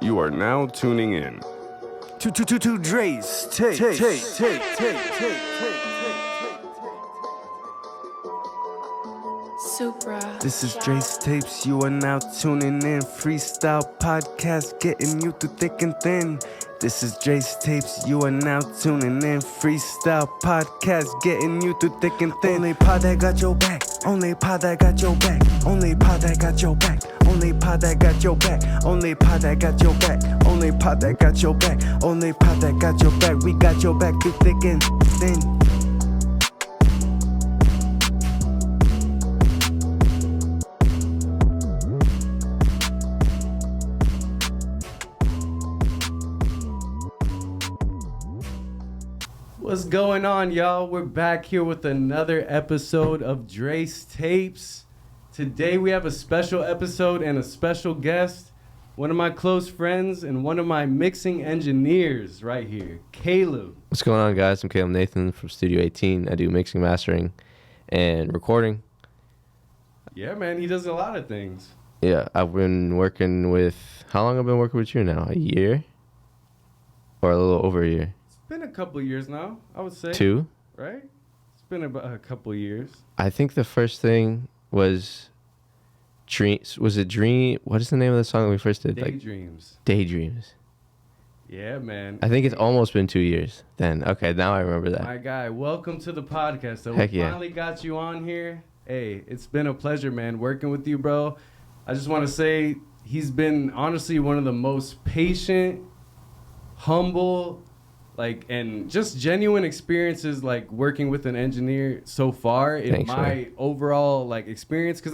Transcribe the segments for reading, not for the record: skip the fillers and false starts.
You are now tuning in to DRES Tapes. Supra. This is DRES Tapes. You are now tuning in. Freestyle podcast getting you through thick and thin. This is DRES Tapes. You are now tuning in. Freestyle podcast getting you through thick and thin. Only pod that got your back. Only pod that got your back. Only pod that got your back. Only pod that got your back. Only pod that got your back. Only pod that got your back. Only pod that got your back. We got your back through thick and thin. What's going on, y'all? We're back here with another episode of DRES Tapes. Today we have a special episode and a special guest, one of my close friends and one of my mixing engineers right here, Caleb. What's going on, guys? I'm Caleb Nathan from Studio 18. I do mixing, mastering, and recording. Yeah, man, he does a lot of things. Yeah, I've been working with... How long have I been working with you now? A year? Or a little over a year? It's been a couple years now, I would say. 2? Right? It's been about a couple years. I think the first thing was... Was it Dream? What is the name of the song that we first did? Daydreams. Daydreams. Yeah, man. I think it's almost been 2 years then. Okay, now I remember that. My guy, welcome to the podcast. So Heck we yeah. finally got you on here. Hey, it's been a pleasure, man, working with you, bro. I just want to say he's been honestly one of the most patient, humble, and just genuine experiences working with an engineer so far in Thanks, my man. overall experience, because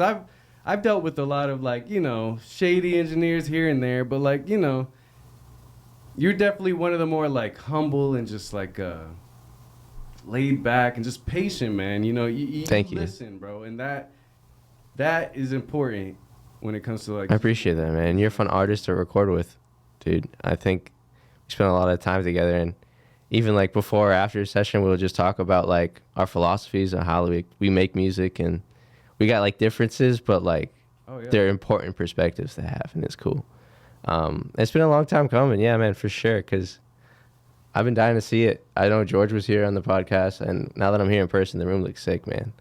I've dealt with a lot of shady engineers here and there, but you're definitely one of the more humble and just laid back and just patient, man. You Thank you. Listen, bro, and that is important when it comes to I appreciate that, man. You're a fun artist to record with, dude. I think we spent a lot of time together, and even before or after a session, we'll just talk about our philosophies on how we make music, and we got differences, but they're important perspectives to have, and it's cool. It's been a long time coming, yeah, man, for sure, because I've been dying to see it. I know George was here on the podcast, and now that I'm here in person, the room looks sick, man.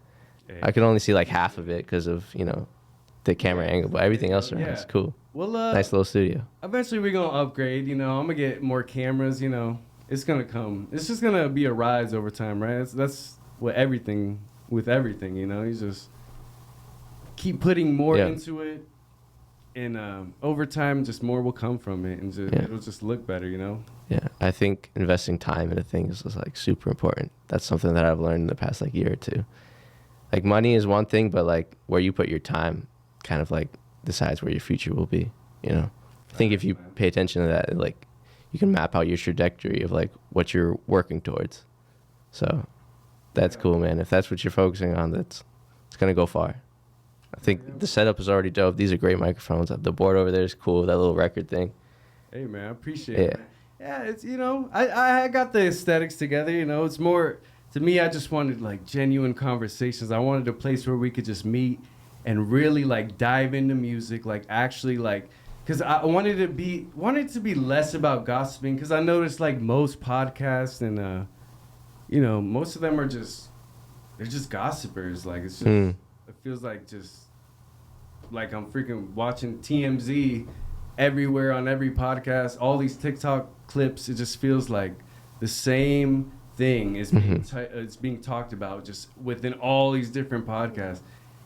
Hey. I could only see half of it because of the camera angle, but everything else around is cool. Well, nice little studio. Eventually we're gonna upgrade. I'm gonna get more cameras. It's gonna come. It's just gonna be a rise over time, right? That's what everything with everything. You just keep putting more into it, and over time, just more will come from it, and it'll just look better. Yeah, I think investing time into things is super important. That's something that I've learned in the past year or two. Money is one thing, but where you put your time kind of decides where your future will be. I think if you pay attention to that, you can map out your trajectory of what you're working towards. So that's cool, man. If that's what you're focusing on, it's gonna go far. I think the setup is already dope. These are great microphones. The board over there is cool. That little record thing. Hey, man, I appreciate it. Yeah, it's I got the aesthetics together. It's more, to me, I just wanted genuine conversations. I wanted a place where we could just meet and really dive into music, actually because I wanted it to be less about gossiping, because I noticed most podcasts and most of them are they're just gossipers. It's just it feels just I'm freaking watching TMZ everywhere on every podcast, all these TikTok clips. It just feels the same thing is being talked about just within all these different podcasts.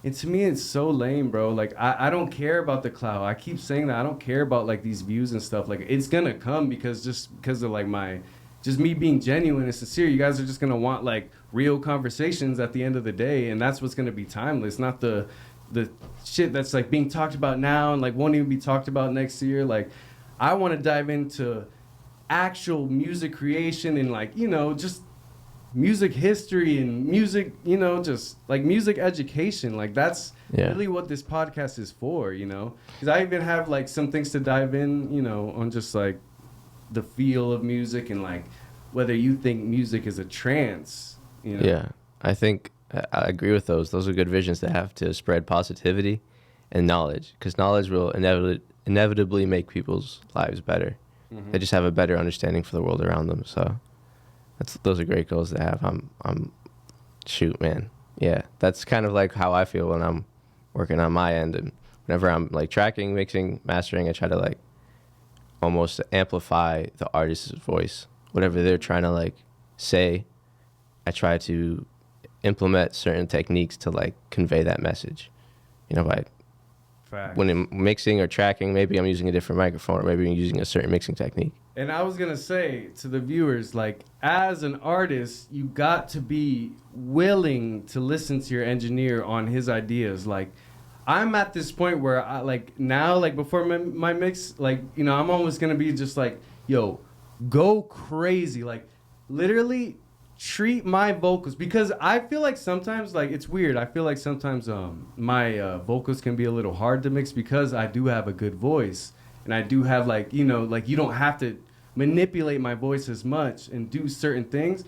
And to me, it's so lame, bro. I don't care about the clout. I keep saying that. I don't care about these views and stuff. It's gonna come because of me being genuine and sincere. You guys are just gonna want real conversations at the end of the day, and that's what's gonna be timeless, not the shit that's being talked about now and won't even be talked about next year. I want to dive into actual music creation and just music history and music, just music education. That's really what this podcast is for, because I even have some things to dive in, on just the feel of music and whether you think music is a trance. Yeah, I think I agree with those. Those are good visions to have to spread positivity and knowledge, because knowledge will inevitably make people's lives better. They just have a better understanding for the world around them. So those are great goals to have. Shoot, man. Yeah, that's kind of like how I feel when I'm working on my end. And whenever I'm like tracking, mixing, mastering, I try to like almost amplify the artist's voice. Whatever they're trying to like say, I try to implement certain techniques to like convey that message. You know, by when I'm mixing or tracking, maybe I'm using a different microphone, or maybe I'm using a certain mixing technique. And I was gonna say to the viewers, like, as an artist, you got to be willing to listen to your engineer on his ideas. Like, I'm at this point where I like now, like before my mix, like, you know, I'm almost gonna be just like, yo, go crazy, like literally treat my vocals, because I feel like sometimes, like, it's weird. I feel like sometimes my vocals can be a little hard to mix because I do have a good voice. And I do have, like, you know, like, you don't have to manipulate my voice as much and do certain things.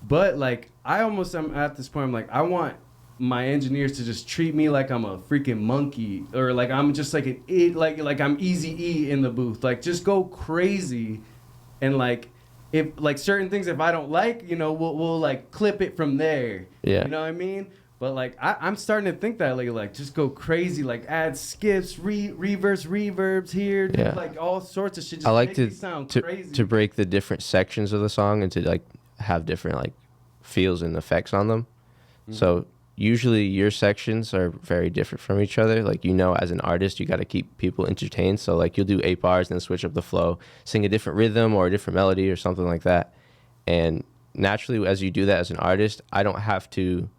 But, like, I'm at this point, I'm like, I want my engineers to just treat me like I'm a freaking monkey, or like I'm just like like I'm Eazy-E in the booth. Like, just go crazy. And, like, if, like, certain things, if I don't like, you know, we'll like, clip it from there. Yeah. You know what I mean? But, like, I'm starting to think that, like just go crazy, like, add skips, reverbs here, do, like, all sorts of shit. Just I like make to it sound crazy. to break the different sections of the song and to, like, have different, like, feels and effects on them. So usually your sections are very different from each other. Like, you know, as an artist, you got to keep people entertained. So, like, you'll do 8 bars and then switch up the flow, sing a different rhythm or a different melody or something like that. And naturally, as you do that as an artist, I don't have to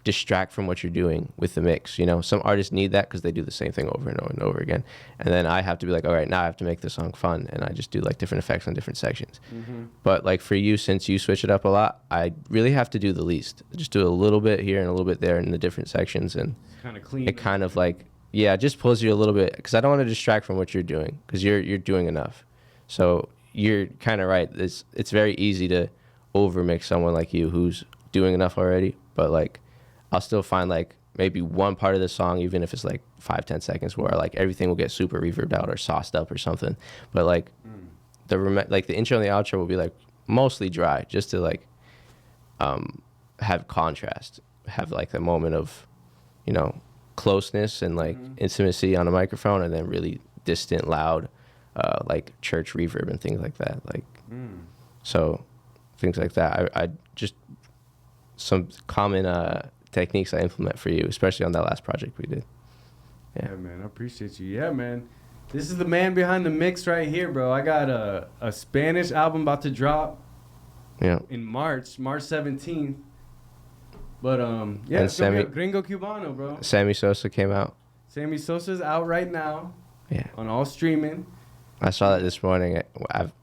distract from what you're doing with the mix. You know, some artists need that because they do the same thing over and over and over again. And then I have to be like, all right, now I have to make this song fun. And I just do, like, different effects on different sections. But, like, for you, since you switch it up a lot, I really have to do the least. Just do a little bit here and a little bit there in the different sections. And kind of clean. It kind of, like, yeah, just pulls you a little bit, because I don't want to distract from what you're doing, because you're doing enough. So you're kind of right. It's very easy to overmix someone like you who's doing enough already. But, like, I'll still find, like, maybe one part of the song, even if it's like 5-10 seconds, where, like, everything will get super reverbed out or sauced up or something. But, like, the intro and the outro will be, like, mostly dry, just to, like, have contrast, have, like, the moment of, you know, closeness and, like, intimacy on a microphone, and then really distant, loud, like, church reverb and things like that. Like, so things like that. I just some common techniques I implement for you, especially on that last project we did. Yeah, man, I appreciate you. Yeah, man, this is the man behind the mix right here, bro. I got a Spanish album about to drop in March 17th. But yeah, it's gonna be a Gringo Cubano, bro. Sammy Sosa came out. Sammy Sosa's out right now. Yeah. On all streaming. I saw that this morning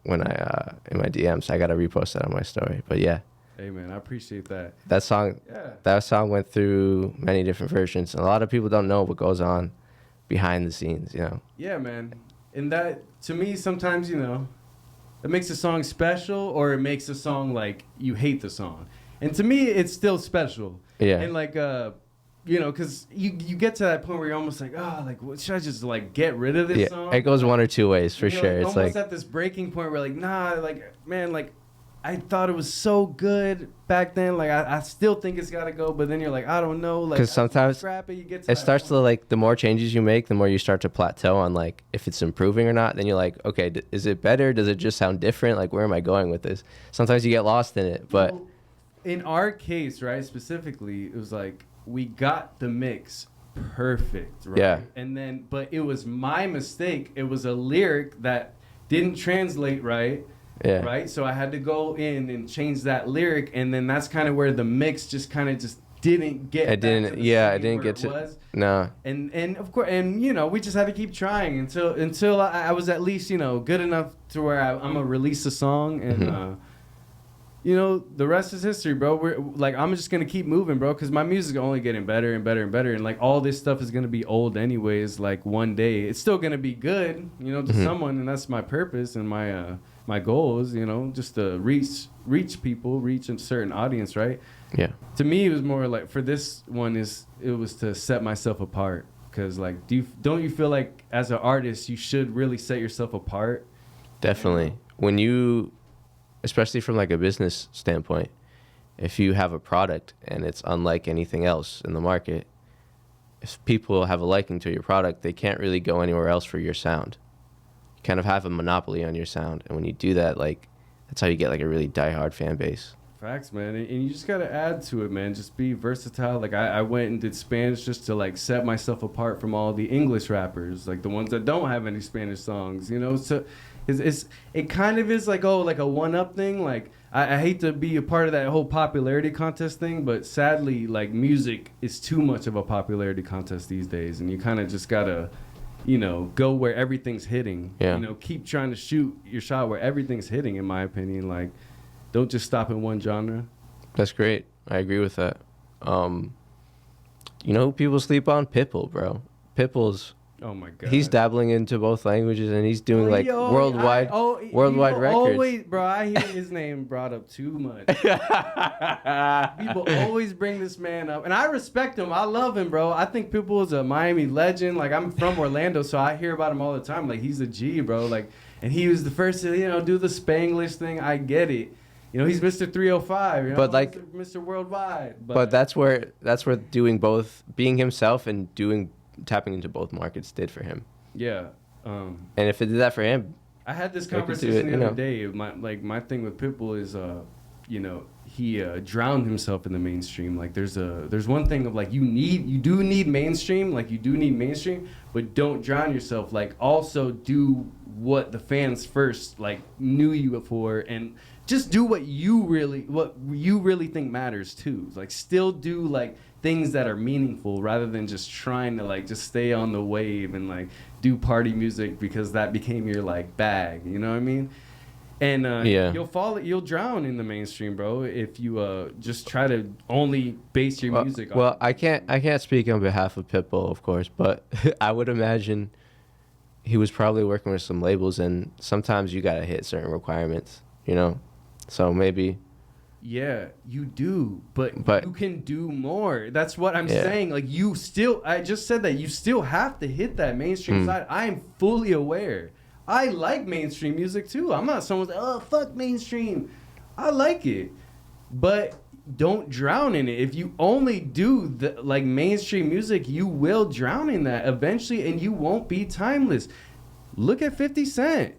when I in my DMs. I gotta repost that on my story. But yeah. Hey, man, I appreciate that. That song went through many different versions. And a lot of people don't know what goes on behind the scenes, you know? Yeah, man. And that, to me, sometimes, you know, it makes a song special, or it makes a song, like, you hate the song. And to me, it's still special. Yeah. And, like, you know, because you get to that point where you're almost like, oh, like, what, should I just, like, get rid of this song? It goes one or two ways, for sure. Like, it's almost like at this breaking point where, like, nah, like, man, like, I thought it was so good back then. Like, I still think it's got to go. But then you're like, I don't know. Like, because sometimes you get to it starts to, like, the more changes you make, the more you start to plateau on, like, if it's improving or not. Then you're like, okay, is it better? Does it just sound different? Like, where am I going with this? Sometimes you get lost in it. But well, in our case, right, specifically, it was like we got the mix perfect, right? Yeah. And then, but it was my mistake. It was a lyric that didn't translate right. Yeah. Right. So I had to go in and change that lyric, and then that's kind of where the mix just didn't get. It didn't. Yeah, it didn't get to. Was. No. And of course, and you know, we just had to keep trying until I was at least, you know, good enough to where I'm gonna release a song, and you know, the rest is history, bro. We're like, I'm just gonna keep moving, bro, because my music's only getting better and better and better, and like all this stuff is gonna be old anyways. Like one day, it's still gonna be good, you know, to someone, and that's my purpose and my goal is, you know, just to reach people, reach a certain audience, right? Yeah. To me, it was more like, for this one, it was to set myself apart, Because like, don't you feel like as an artist you should really set yourself apart? Definitely. When you, especially from like a business standpoint, if you have a product and it's unlike anything else in the market, if people have a liking to your product, they can't really go anywhere else for your sound. You kind of have a monopoly on your sound, and when you do that, like, that's how you get like a really diehard fan base. Facts, man. And you just got to add to it, man. Just be versatile. Like, I went and did Spanish just to, like, set myself apart from all the English rappers, like the ones that don't have any Spanish songs, you know? So it kind of is like, oh, like a one-up thing. Like, I hate to be a part of that whole popularity contest thing, but sadly, like, music is too much of a popularity contest these days. And you kind of just got to, you know, go where everything's hitting. Yeah. You know, keep trying to shoot your shot where everything's hitting, in my opinion. Like, don't just stop in one genre. That's great. I agree with that. You know who people sleep on? Pitbull, bro. Pitbull's, Oh my God. he's dabbling into both languages, and he's doing like worldwide records. Always, bro, I hear his name brought up too much. People always bring this man up, and I respect him. I love him, bro. I think Pitbull is a Miami legend. Like, I'm from Orlando, so I hear about him all the time. Like, he's a G, bro. Like, and he was the first to, you know, do the Spanglish thing. I get it. You know, he's Mr. 305, you know, But like, Mr. Worldwide. But that's where doing both, being himself and tapping into both markets did for him. Yeah. And if it did that for him, I had this They could do conversation it, the other day. My thing with Pitbull is, you know, he drowned himself in the mainstream. Like, there's one thing of like, you do need mainstream, but don't drown yourself. Like, also do what the fans first like knew you for, and just do what you really think matters too. Like, still do like things that are meaningful rather than just trying to like just stay on the wave and like do party music because that became your like bag. You know what I mean? And you'll drown in the mainstream, bro, if you just try to only base your music on. Well, I can't speak on behalf of Pitbull, of course, but I would imagine he was probably working with some labels, and sometimes you gotta hit certain requirements, you know. So maybe. Yeah, you do, but you can do more. That's what I'm saying. Like, I just said that you still have to hit that mainstream side. I am fully aware. I like mainstream music too. I'm not someone that's, oh, fuck mainstream. I like it, but don't drown in it. If you only do the like mainstream music, you will drown in that eventually, and you won't be timeless. Look at 50 Cent.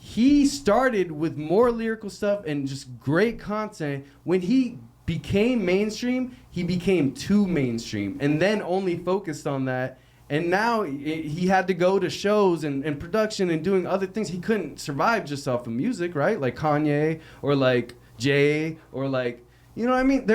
He started with more lyrical stuff and just great content. When he became mainstream, he became too mainstream, and then only focused on that. And now he had to go to shows and production and doing other things. He couldn't survive just off of music, right? Like Kanye or like Jay or like, you know what I mean?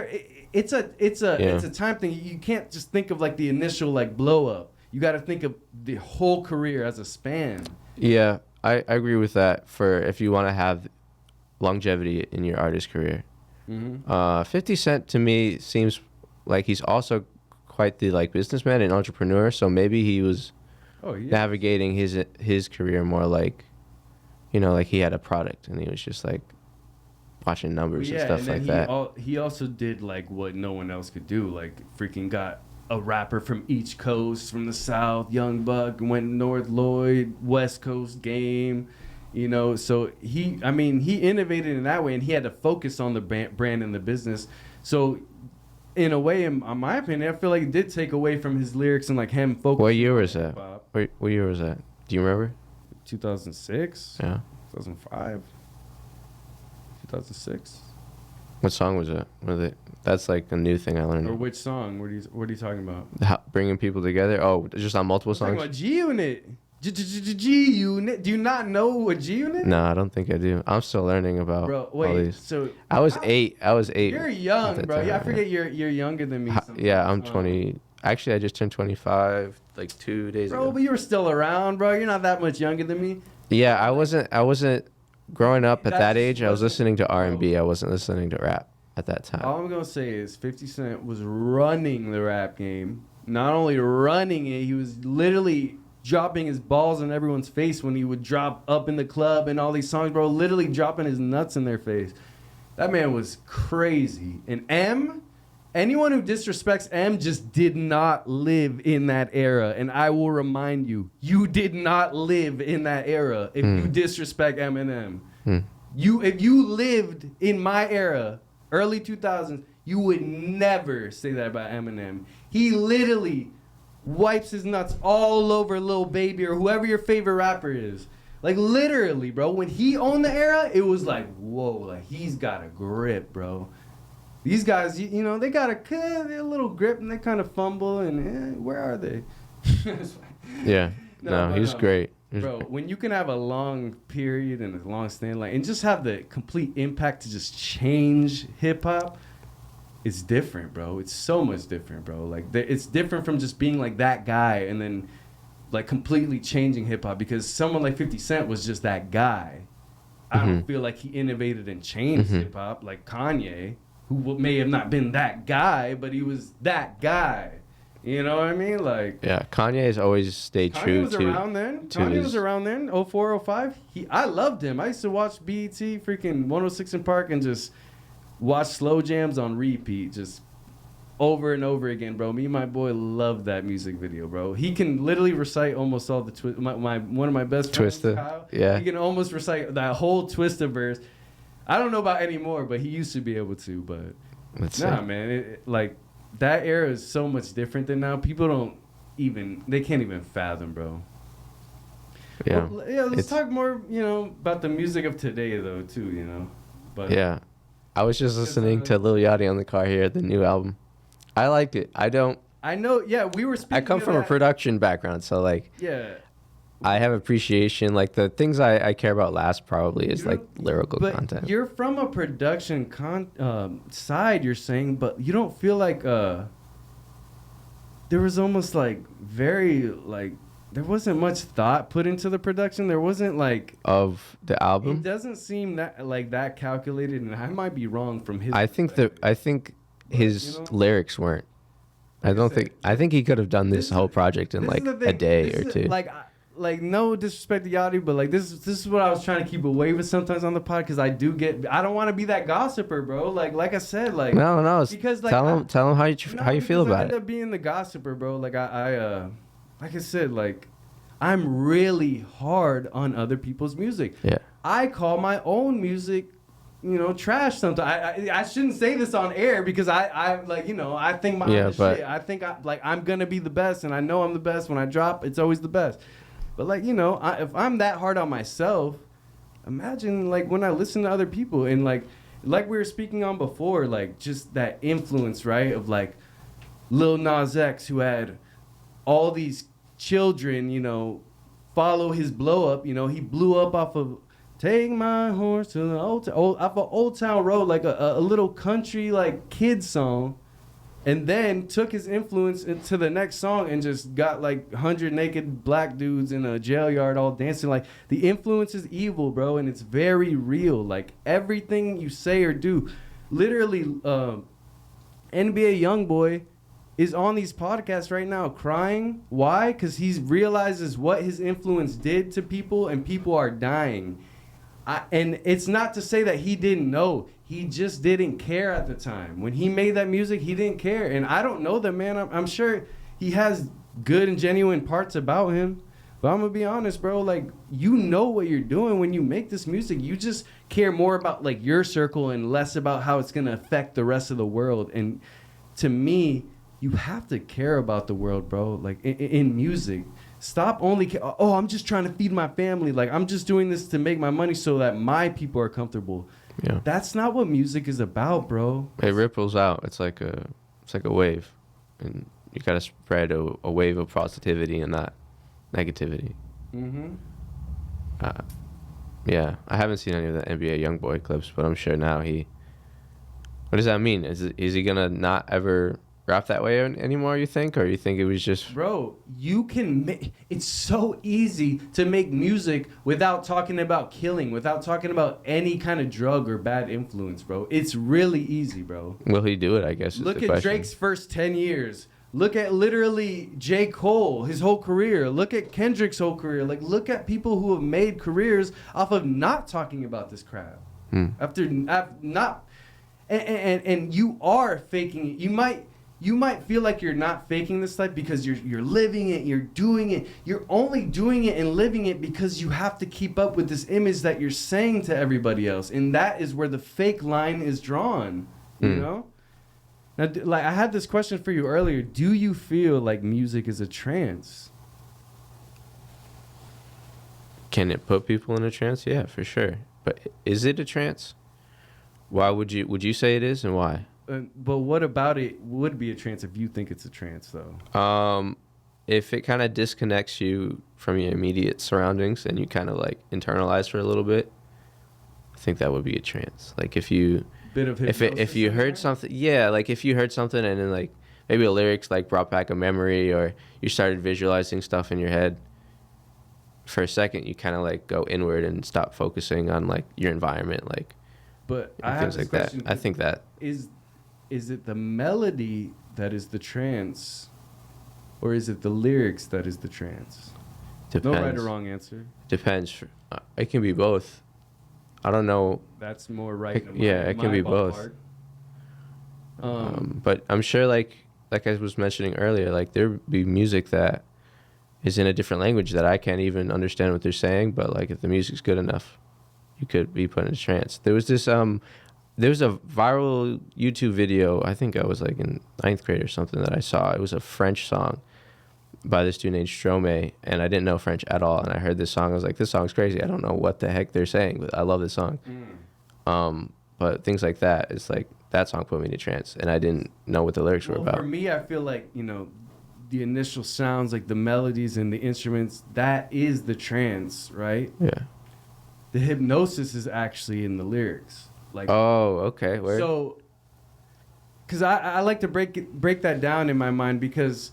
It's a time thing. You can't just think of like the initial like blow up. You got to think of the whole career as a span. Yeah, I agree with that. For if you want to have longevity in your artist career, 50 Cent to me seems like he's also quite the like businessman and entrepreneur. So maybe he was navigating his career more like, you know, like he had a product and he was just like watching numbers and stuff like that. He also did like what no one else could do. Like, freaking got a rapper from each coast, from the South, Young Buck, went North Lloyd, West Coast Game, you know. So he innovated in that way, and he had to focus on the brand and the business. So in a way, in my opinion, I feel like it did take away from his lyrics and like him focusing. What year was that? What year was that? Do you remember? 2006. Yeah. 2005. 2006. What song was it? That's like a new thing I learned. Or which song? What are you talking about? Bringing people together. Oh, just on multiple songs. I'm talking about G-Unit. G-Unit. Do you not know what G-Unit? No, I don't think I do. I'm still learning about all these. So I was 8. You're young, bro. Yeah, I forget you're younger than me. Yeah, I'm 20. Actually, I just turned 25 like 2 days ago. Bro, but you were still around, bro. You're not that much younger than me. Yeah, I wasn't growing up at that age. I was listening to R&B. I wasn't listening to rap at that time. All I'm gonna say is 50 Cent was running the rap game. Not only running it, he was literally dropping his balls in everyone's face when he would drop Up in the Club and all these songs, bro. Literally dropping his nuts in their face. That man was crazy. And anyone who disrespects M just did not live in that era. And I will remind you, you did not live in that era if you disrespect Eminem. If you lived in my era, early 2000s, you would never say that about Eminem. He literally wipes his nuts all over Lil Baby or whoever your favorite rapper is. Like, literally, bro. When he owned the era, it was like, whoa, like, he's got a grip, bro. These guys, you know, they got a little grip and they kind of fumble and where are they? Yeah. No, he's great. Bro, when you can have a long period and a long stand, like, and just have the complete impact to just change hip hop, it's different, bro. It's so much different, bro. Like, it's different from just being like that guy and then like completely changing hip hop, because someone like 50 Cent was just that guy. I don't feel like he innovated and changed hip hop like Kanye, who may have not been that guy, but he was that guy. You know what I mean? Like, yeah, Kanye has always stayed true to. Kanye was around then, 04, 05. I loved him. I used to watch BET, freaking 106 in Park, and just watch slow jams on repeat, just over and over again, bro. Me and my boy loved that music video, bro. He can literally recite almost all the one of my best friends, Twista. Kyle, Yeah. he can almost recite that whole Twista verse. I don't know about anymore, but he used to be able to. But man, like, that era is so much different than now. People they can't even fathom, bro. Yeah. Well, yeah, let's talk more, you know, about the music of today, though, too, you know. But yeah. I was just listening to Lil Yachty on the car here, the new album. I like it. I know, yeah, we were speaking I come from a production background, so, like, yeah, I have appreciation. Like, the things I care about last probably is, like, lyrical content. You're from a production side, you're saying, but you don't feel like there was almost, like, very, like, there wasn't much thought put into the production. There wasn't, like... Of the album? It doesn't seem that calculated, and I might be wrong from his... I think his lyrics weren't. I think he could have done this whole project in, like, a day or two. Like, no disrespect to Yachty, but, like, this is what I was trying to keep away with sometimes on the pod, because I don't want to be that gossiper, bro. Like I said, like... No. Because, like... Tell him how you feel about it. I end up being the gossiper, bro. Like, like I said, like, I'm really hard on other people's music. Yeah. I call my own music, you know, trash sometimes. I shouldn't say this on air because I like, you know, I think my own shit. I think I'm going to be the best, and I know I'm the best. When I drop, it's always the best. But, like, you know, if I'm that hard on myself, imagine, like, when I listen to other people and, like we were speaking on before, like, just that influence, right, of, like, Lil Nas X, who had all these children, you know, follow his blow up. You know, he blew up off of Take My Horse to the off of Old Town Road, like a little country, like, kid song, and then took his influence into the next song and just got, like, 100 naked black dudes in a jail yard all dancing. Like, the influence is evil, bro, and it's very real. Like, everything you say or do, literally, NBA YoungBoy is on these podcasts right now crying. Why? Because he realizes what his influence did to people, and people are dying. And it's not to say that he didn't know. He just didn't care at the time. When he made that music, he didn't care. And I don't know the man. I'm sure he has good and genuine parts about him. But I'm going to be honest, bro. Like, you know what you're doing when you make this music. You just care more about, like, your circle and less about how it's going to affect the rest of the world. And to me, you have to care about the world, bro. Like, in music. Stop only I'm just trying to feed my family. Like, I'm just doing this to make my money so that my people are comfortable. Yeah. That's not what music is about, bro. It ripples out. It's like a wave, and you gotta spread a wave of positivity and not negativity. Yeah, I haven't seen any of the NBA YoungBoy clips, but I'm sure now he. What does that mean? Is he gonna not ever rap that way anymore, you think? Or you think it was just... Bro, you can it's so easy to make music without talking about killing, without talking about any kind of drug or bad influence, bro. It's really easy, bro. Will he do it, I guess, Look at Drake's first 10 years. Look at literally J. Cole, his whole career. Look at Kendrick's whole career. Like, look at people who have made careers off of not talking about this crap. After not... and you are faking it. You might feel like you're not faking this life because you're living it, you're doing it. You're only doing it and living it because you have to keep up with this image that you're saying to everybody else. And that is where the fake line is drawn, you know? Now, like, I had this question for you earlier. Do you feel like music is a trance? Can it put people in a trance? Yeah, for sure. But is it a trance? Why would you say it is, and why? But what about it would be a trance if you think it's a trance, though? If it kind of disconnects you from your immediate surroundings and you kind of like internalize for a little bit, I think that would be a trance. Like if you if you heard something, yeah, like if you heard something and then like maybe the lyrics like brought back a memory, or you started visualizing stuff in your head. For a second, you kind of like go inward and stop focusing on like your environment, like. But I have things like that. I think that is it the melody that is the trance, or is it the lyrics that is the trance? depends. No right or wrong answer. Depends. It can be both. I don't know. That's more right. Yeah, it can be both. But I'm sure, like I was mentioning earlier, like there be music that is in a different language that I can't even understand what they're saying. But like if the music's good enough, you could be put in a trance. There was this there was a viral YouTube video, I think I was like in 9th grade or something, that I saw. It was a French song by this dude named Stromae, and I didn't know French at all. And I heard this song, I was like, this song's crazy. I don't know what the heck they're saying, but I love this song. But things like that, it's like that song put me in a trance, and I didn't know what the lyrics were about. For me, I feel like, you know, the initial sounds, like the melodies and the instruments, that is the trance, right? Yeah. The hypnosis is actually in the lyrics. Like, oh, okay. Where? So, because I like to break that down in my mind, because,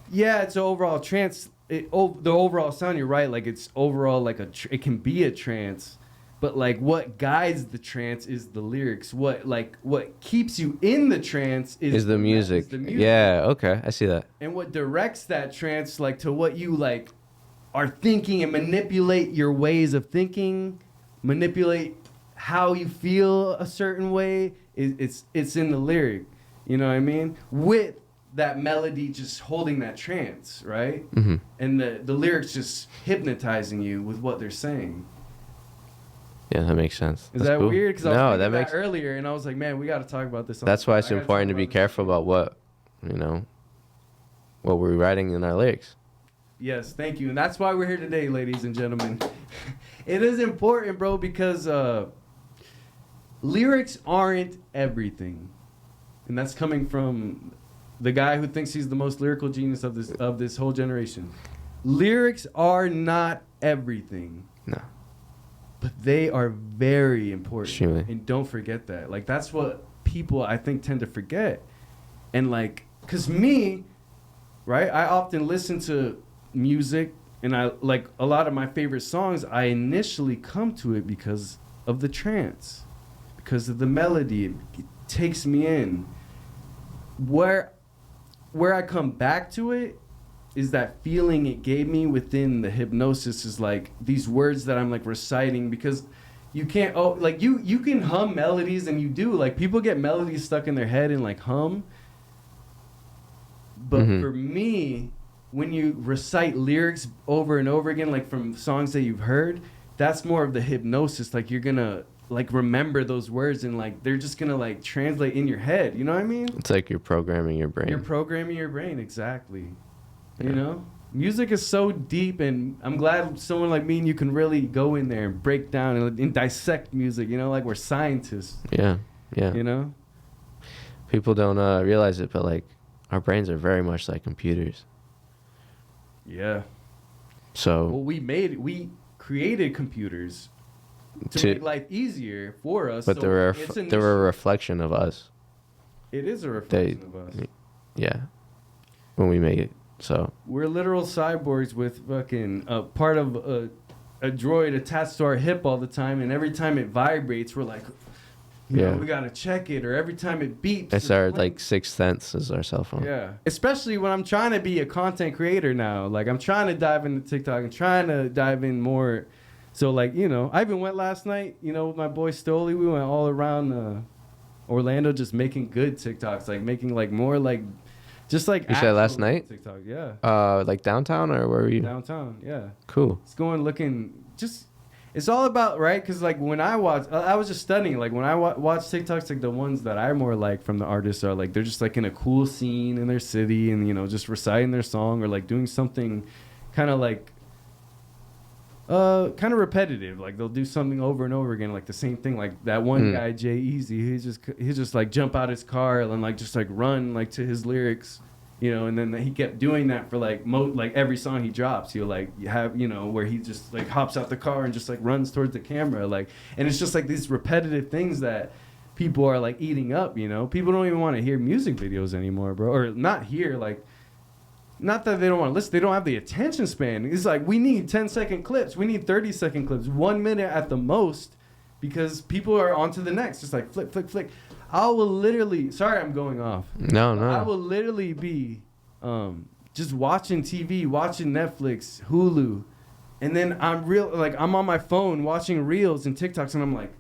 yeah, it's an overall trance. The overall sound, you're right. Like, it's overall like it can be a trance, but like what guides the trance is the lyrics. What keeps you in the trance is the music. Yeah. Okay, I see that. And what directs that trance, like, to what you like are thinking, and manipulate your ways of thinking, manipulate how you feel a certain way, it's in the lyric, you know what I mean? With that melody just holding that trance, right? Mm-hmm. And the lyrics just hypnotizing you with what they're saying. Yeah, that makes sense. Is that cool. weird? Because I was thinking that earlier, and I was like, man, we got to talk about this. That's why it's important to be careful about what we're writing in our lyrics. Yes, thank you. And that's why we're here today, ladies and gentlemen. It is important, bro, because lyrics aren't everything. And that's coming from the guy who thinks he's the most lyrical genius of this whole generation. Lyrics are not everything. No. But they are very important. Surely. And don't forget that. Like, that's what people, I think, tend to forget. And, like, because me, right, I often listen to music, and I, like, a lot of my favorite songs, I initially come to it because of the trance, because of the melody. It takes me in. Where I come back to it is that feeling it gave me within the hypnosis, is like these words that I'm like reciting, because you can't, you can hum melodies, and you do, like, people get melodies stuck in their head and like hum. But for me, when you recite lyrics over and over again, like from songs that you've heard, that's more of the hypnosis. Like, you're gonna like remember those words, and like they're just gonna like translate in your head. You know what I mean? It's like you're programming your brain. You're programming your brain, exactly. Yeah. You know, music is so deep, and I'm glad someone like me and you can really go in there and break down and dissect music. You know, like we're scientists. Yeah, yeah. You know, people don't realize it, but like our brains are very much like computers. Yeah. So. Well, we created computers to make life easier for us. But so they're a reflection of us. It is a reflection of us. Yeah. When we make it. So we're literal cyborgs with fucking part of a droid attached to our hip all the time, and every time it vibrates, we're like, you know, we gotta check it, or every time it beeps. It's our like sixth sense is our cell phone. Yeah, especially when I'm trying to be a content creator now. Like, I'm trying to dive into TikTok and trying to dive in more. So, like, you know, I even went last night, you know, with my boy Stoli. We went all around Orlando just making good TikToks, like making like more like just like You said last night? TikTok, yeah. Like downtown or where were you? Downtown, yeah. Cool. It's going looking just. It's all about, right? Because like when I watch, I was just studying. Like when I watch TikToks, like the ones that I more like from the artists are like they're just like in a cool scene in their city and just reciting their song or like doing something kind of like kind of repetitive. Like they'll do something over and over again, like the same thing. Like that one guy, Jay Easy, he just like jump out his car and like just like run like to his lyrics. And then he kept doing that for like every song he drops. He'll like have where he just like hops out the car and just like runs towards the camera, like, and it's just like these repetitive things that people are like eating up. People don't even want to hear music videos anymore, bro, or not hear like. Not that they don't want to listen, they don't have the attention span. It's like we need 10-second clips, we need 30-second clips, 1 minute at the most, because people are on to the next, just like flick, flick, flick. I will literally, sorry I'm going off. No. I will literally be just watching TV, watching Netflix, Hulu, and then I'm on my phone watching Reels and TikToks, and I'm like,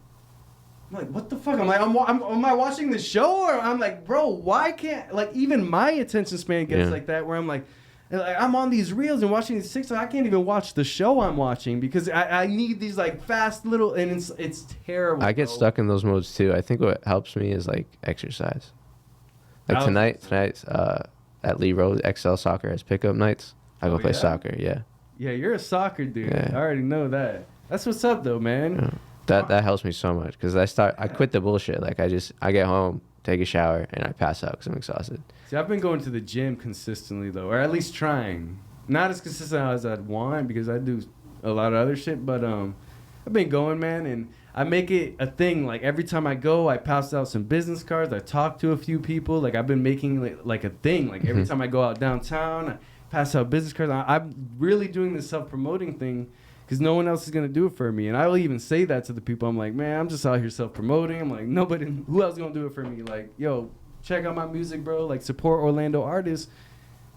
what the fuck? I'm like, am I watching the show? Or I'm like, bro, why can't, like, even my attention span gets like that, where I'm like, I'm on these Reels and watching these TikToks. I can't even watch the show I'm watching because I need these like fast little, and it's terrible. I get stuck in those modes too. I think what helps me is like exercise. Like tonight at Lee Road, XL Soccer has pickup nights. I go play soccer. Yeah. Yeah, you're a soccer dude. Yeah. I already know that. That's what's up though, man. Yeah. That helps me so much because I quit the bullshit. Like I get home, take a shower, and I pass out because I'm exhausted. See, I've been going to the gym consistently though, or at least trying. Not as consistent as I'd want because I do a lot of other shit, but I've been going, man, and I make it a thing. Like every time I go, I pass out some business cards. I talk to a few people. Like I've been making like a thing. Like every time I go out downtown, I pass out business cards. I'm really doing this self-promoting thing because no one else is gonna do it for me. And I will even say that to the people. I'm like, man, I'm just out here self-promoting. I'm like, nobody, who else gonna do it for me? Like, yo, check out my music, bro. Like, support Orlando artists.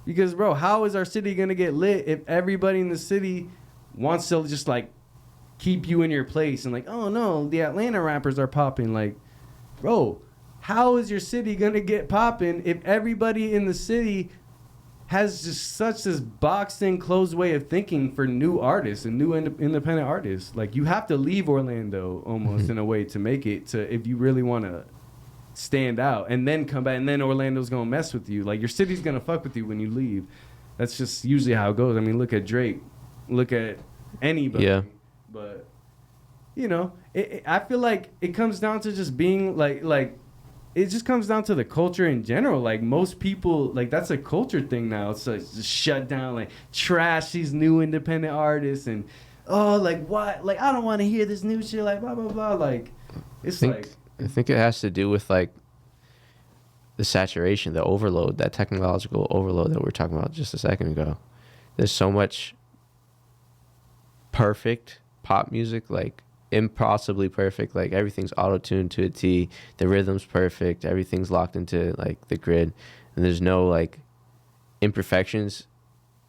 Because, bro, how is our city going to get lit if everybody in the city wants to just, like, keep you in your place and, like, oh, no, the Atlanta rappers are popping. Like, bro, how is your city going to get popping if everybody in the city has just such this boxed-in, closed way of thinking for new artists and new independent artists? Like, you have to leave Orlando almost in a way to make it to, if you really want to stand out, and then come back, and then Orlando's gonna mess with you. Like, your city's gonna fuck with you when you leave. That's just usually how it goes. I mean, look at Drake, look at anybody. Yeah. But I feel like it comes down to just being like it just comes down to the culture in general. Like, most people, like, that's a culture thing now. It's like just shut down, like, trash these new independent artists, and like, what, like, I don't want to hear this new shit, like, blah blah blah. Like, it's I think it has to do with like the saturation, the overload, that technological overload that we were talking about just a second ago. There's so much perfect pop music, like impossibly perfect, like everything's auto-tuned to a T, the rhythm's perfect, everything's locked into like the grid, and there's no like imperfections,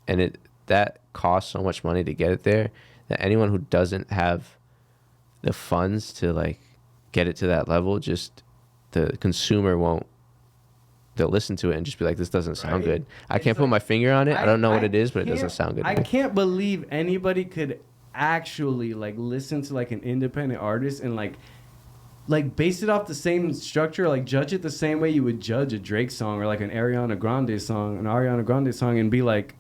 and that costs so much money to get it there that anyone who doesn't have the funds to like get it to that level, just the consumer won't, they'll listen to it and just be like, this doesn't sound good. I can't put my finger on it. I don't know what it is, but it doesn't sound good. I can't believe anybody could actually like listen to like an independent artist and like base it off the same structure, like judge it the same way you would judge a Drake song or like an Ariana Grande song, and be like,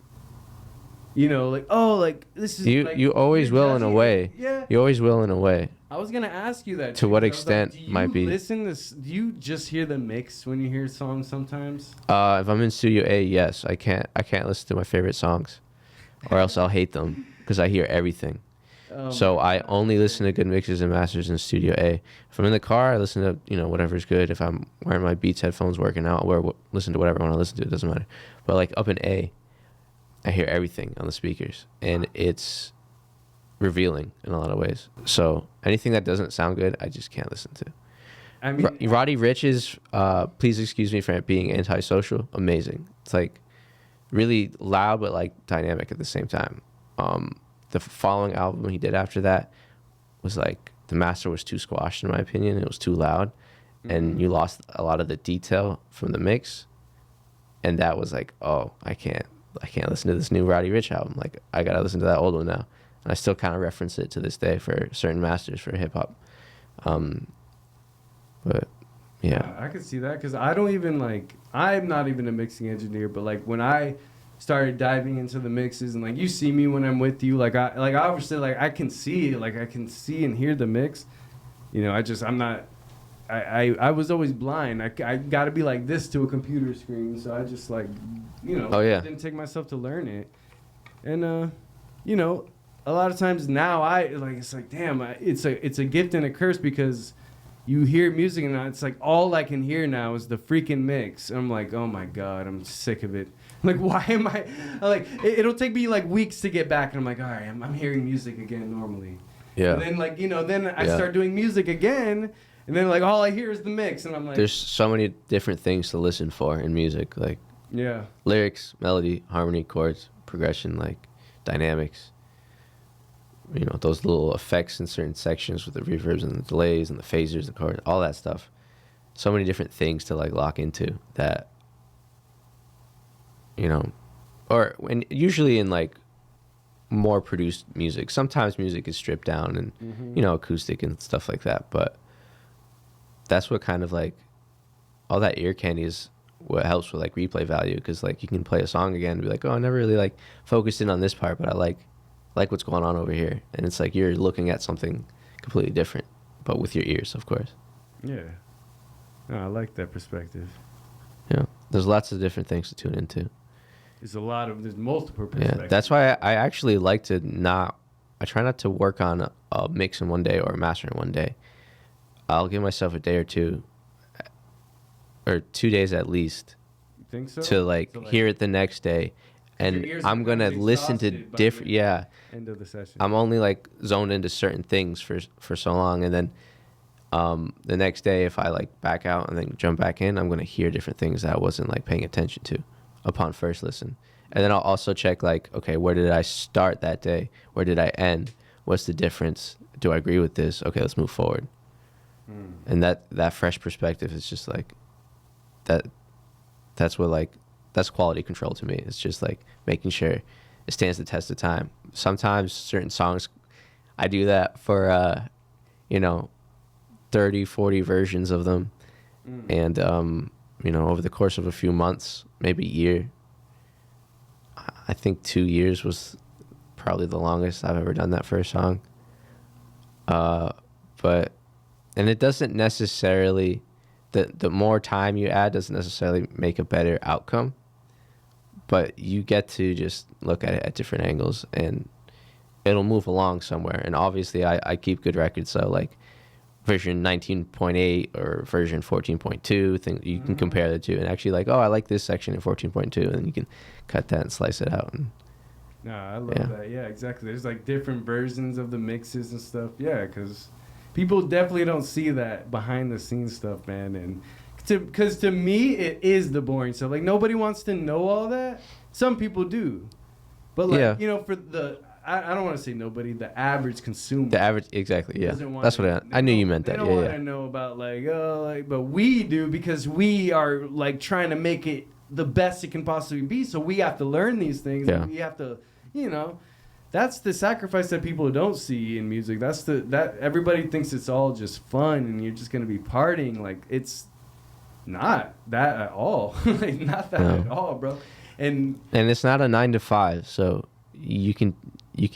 like, oh, like, this is you always will in a way. Yeah. You always will in a way. I was gonna ask you that. To what extent might be? Do you just hear the mix when you hear songs sometimes? If I'm in Studio A, yes. I can't listen to my favorite songs, or else I'll hate them because I hear everything. So I only listen to good mixes and masters in Studio A. If I'm in the car, I listen to whatever's good. If I'm wearing my Beats headphones working out, listen to whatever I want to listen to. It doesn't matter. But like up in A, I hear everything on the speakers, and it's revealing in a lot of ways. So anything that doesn't sound good, I just can't listen to. I mean, Roddy Ricch's Please Excuse Me for Being Antisocial, amazing. It's like really loud but like dynamic at the same time. The following album he did after that was like, the master was too squashed in my opinion. It was too loud, and you lost a lot of the detail from the mix, and that was like, oh, I can't listen to this new Roddy Ricch album. Like, I gotta listen to that old one now. And I still kind of reference it to this day for certain masters for hip hop. But yeah, I could see that, because I don't even like, I'm not even a mixing engineer, but like when I started diving into the mixes, and like you see me when I'm with you, like I obviously, like I can see, like I can see and hear the mix, you know. I was always blind. I got to be like this to a computer screen, so I just, like, you know, didn't take myself to learn it. And you know, a lot of times now it's like, damn, it's a gift and a curse, because you hear music and it's like all I can hear now is the freaking mix. And I'm like, oh my God, I'm sick of it. Like, why am I like, it'll take me like weeks to get back, and I'm like, all right, I'm hearing music again normally. Yeah. And then, like, you know, then I start doing music again, and then like all I hear is the mix, and I'm like, there's so many different things to listen for in music, like lyrics, melody, harmony, chords, progression, like dynamics. You know, those little effects in certain sections with the reverbs and the delays and the phasers, the chords, all that stuff. So many different things to like lock into that, you know, or when usually in like more produced music, sometimes music is stripped down and, you know, acoustic and stuff like that. But that's what kind of like all that ear candy is what helps with like replay value. Cause like you can play a song again and be like, oh, I never really like focused in on this part, but I like what's going on over here. And it's like you're looking at something completely different, but with your ears, of course. Yeah. No, I like that perspective. Yeah. There's lots of different things to tune into. There's multiple perspectives. Yeah. That's why I actually like to I try not to work on a mix in one day or a master in one day. I'll give myself a day or two, or 2 days at least. You think so? To like hear it the next day. And I'm going to listen to different, end of the session. I'm only like zoned into certain things for so long. And then the next day, if I like back out and then jump back in, I'm going to hear different things that I wasn't like paying attention to upon first listen. And then I'll also check like, okay, where did I start that day? Where did I end? What's the difference? Do I agree with this? Okay, let's move forward. And that fresh perspective is just like, that's what like, that's quality control to me. It's just like making sure it stands the test of time. Sometimes certain songs, I do that for, you know, 30, 40 versions of them. And, you know, over the course of a few months, maybe a year, I think 2 years was probably the longest I've ever done that for a song. And it doesn't necessarily, the more time you add doesn't necessarily make a better outcome. But you get to just look at it at different angles, and it'll move along somewhere. And obviously, I keep good records, so like version 19.8 or version 14.2, you can compare the two and actually like, oh, I like this section in 14.2, and you can cut that and slice it out. And no, I love that. Yeah, exactly. There's like different versions of the mixes and stuff. Yeah, because people definitely don't see that behind the scenes stuff, man. And because to me, it is the boring stuff. Like, nobody wants to know all that. Some people do. But, like, you know, for I don't want to say nobody, the average consumer. The average, exactly, yeah. That's what I knew you meant that. They don't want to know about, like, but we do, because we are, like, trying to make it the best it can possibly be. So we have to learn these things. Yeah. And we have to, you know, that's the sacrifice that people don't see in music. That everybody thinks it's all just fun and you're just going to be partying. Like, it's not that at all. Like, not that at all, bro. And it's not a 9 to 5, so you can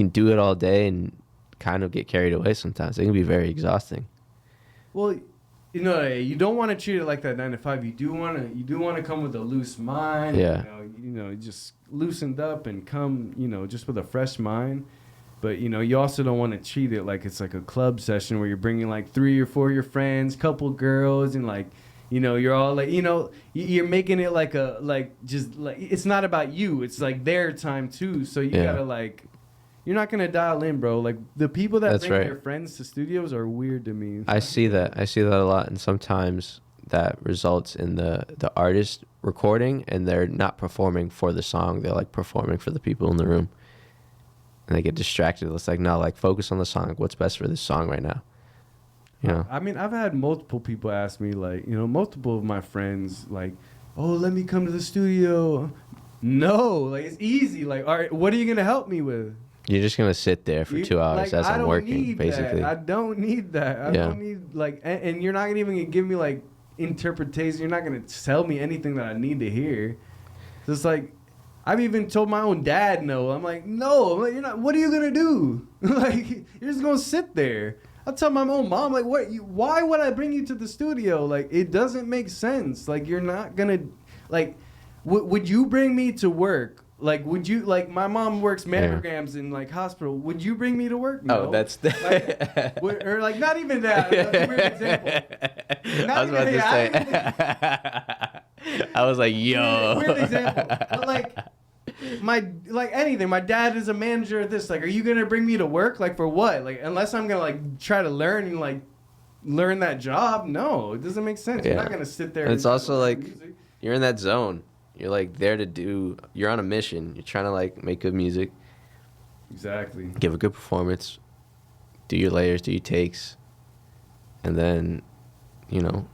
do it all day and kind of get carried away sometimes. It can be very exhausting. Well, you know, you don't want to treat it like that 9 to 5. You do want to come with a loose mind. Yeah. You know, just loosened up and come, you know, just with a fresh mind. But, you know, you also don't want to treat it like it's like a club session where you're bringing like 3 or 4 of your friends, couple girls, and like, you know, you're all like, you know, you're making it like it's not about you. It's like their time too. So you gotta like, you're not gonna dial in, bro. Like, the people that bring their friends to studios are weird to me. I see that a lot, and sometimes that results in the artist recording and they're not performing for the song. They're like performing for the people in the room, and they get distracted. It's like, no, like, focus on the song. Like, what's best for this song right now? You know? I mean, I've had multiple people ask me, like, you know, multiple of my friends, like, oh, let me come to the studio. No, like, it's easy. Like, all right, what are you going to help me with? You're just going to sit there for 2 hours as I'm working, basically. I don't need that. I don't need, like, and you're not even going to give me, like, interpretation. You're not going to tell me anything that I need to hear. So it's like, I've even told my own dad no. I'm like, no. I'm like, you're not. What are you going to do? Like, you're just going to sit there. I'll tell my own mom, like, why would I bring you to the studio? Like, it doesn't make sense. Like, you're not going to, like, would you bring me to work? Like, would you, like, my mom works mammograms in, like, hospital. Would you bring me to work? No. Oh, that's like, or, like, not even that. That's a weird example. I was about to say. I was like, yo. Weird example. But, like anything, my dad is a manager of this. Like, are you gonna bring me to work? Like, for what? Like, unless I'm gonna, like, try to learn and, like, learn that job. No, it doesn't make sense. You're not gonna sit there. And it's also like you're in that zone. You're like there to do. You're on a mission. You're trying to, like, make good music. Exactly. Give a good performance. Do your layers. Do your takes. And then, you know.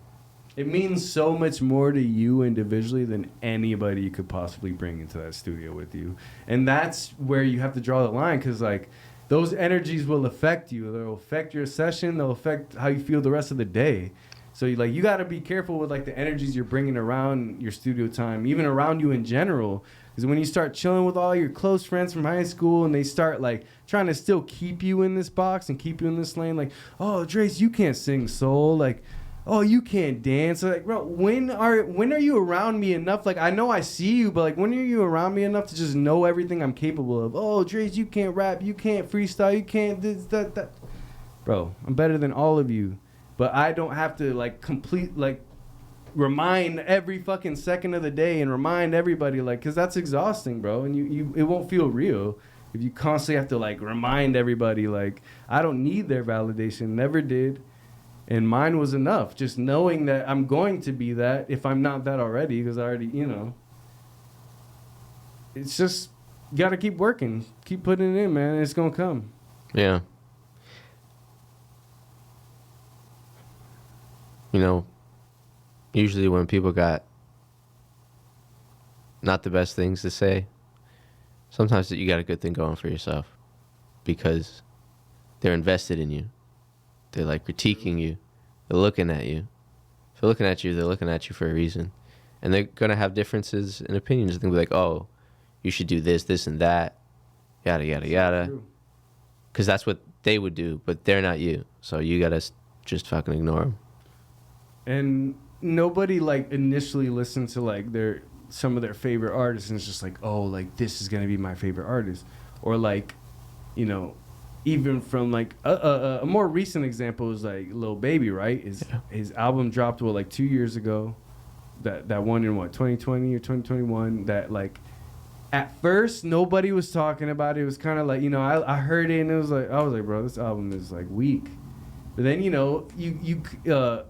It means so much more to you individually than anybody you could possibly bring into that studio with you. And that's where you have to draw the line, because, like, those energies will affect you. They'll affect your session. They'll affect how you feel the rest of the day. So, you got to be careful with, like, the energies you're bringing around your studio time, even around you in general. Because when you start chilling with all your close friends from high school and they start, like, trying to still keep you in this box and keep you in this lane, like, oh, Dres, you can't sing soul. Like, oh, you can't dance. Like, bro, when are you around me enough? Like, I know I see you, but, like, when are you around me enough to just know everything I'm capable of? Oh, Dres, you can't rap, you can't freestyle, you can't this, that. Bro, I'm better than all of you, but I don't have to, like, remind every fucking second of the day and remind everybody, like, because that's exhausting, bro, and it won't feel real if you constantly have to, like, remind everybody. Like, I don't need their validation, never did. And mine was enough, just knowing that I'm going to be that if I'm not that already, because I already, you know. It's just, you got to keep working. Keep putting it in, man. It's going to come. Yeah. You know, usually when people got not the best things to say, sometimes you got a good thing going for yourself because they're invested in you. They're, like, critiquing you. They're looking at you. If they're looking at you, they're looking at you for a reason. And they're going to have differences in opinions. They'll be like, oh, you should do this, this, and that, yada, yada, yada. Because that's what they would do, but they're not you. So you got to just fucking ignore them. And nobody, like, initially listens to, like, some of their favorite artists and it's just like, oh, like, this is going to be my favorite artist. Or, like, you know, even from, like, a more recent example is, like, Lil Baby, right? His album dropped, 2 years ago. That one in, 2020 or 2021, that, like, at first nobody was talking about it. It was kind of like, you know, I heard it and I was like, bro, this album is, like, weak. But then, you know,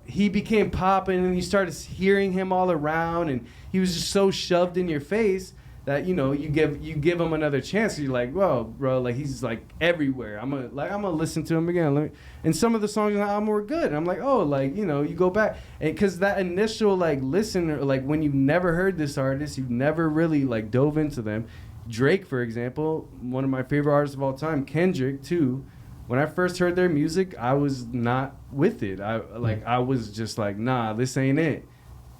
he became popping and you started hearing him all around and he was just so shoved in your face that, you know, you give him another chance. You're like, whoa, bro, like, he's, like, everywhere. I'm gonna listen to him again. And some of the songs on the album were good. And I'm like, oh, like, you know, you go back, and because that initial, like, listen, or, like, when you've never heard this artist, you've never really, like, dove into them. Drake, for example, one of my favorite artists of all time. Kendrick too. When I first heard their music, I was not with it. I was just like, nah, this ain't it.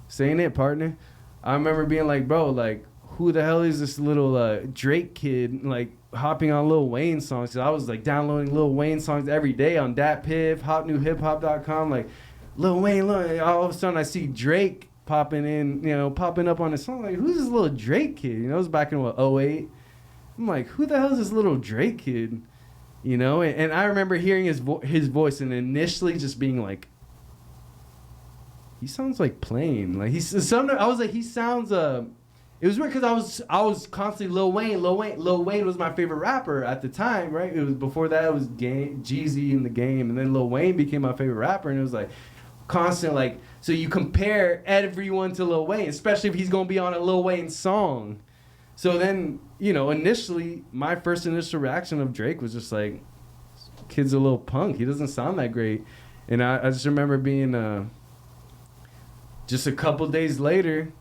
This ain't it, partner. I remember being like, bro, like, who the hell is this little Drake kid, like, hopping on Lil Wayne songs? 'Cause I was, like, downloading Lil Wayne songs every day on DatPiff, HotNewHipHop.com, like, Lil Wayne. All of a sudden I see Drake popping up on the song. Like, who's this little Drake kid? You know, it was back in, 2008. I'm like, who the hell is this little Drake kid? You know, and I remember hearing his voice and initially just being like, he sounds like plain. Like, I was like, he sounds, it was weird because I was constantly Lil Wayne. Lil Wayne was my favorite rapper at the time, right? It was before that, it was Jeezy in the Game, and then Lil Wayne became my favorite rapper, and it was like constant, like, so you compare everyone to Lil Wayne, especially if he's gonna be on a Lil Wayne song. So then, you know, initially, my first initial reaction of Drake was just like, kid's a little punk. He doesn't sound that great. And I just remember being just a couple days later,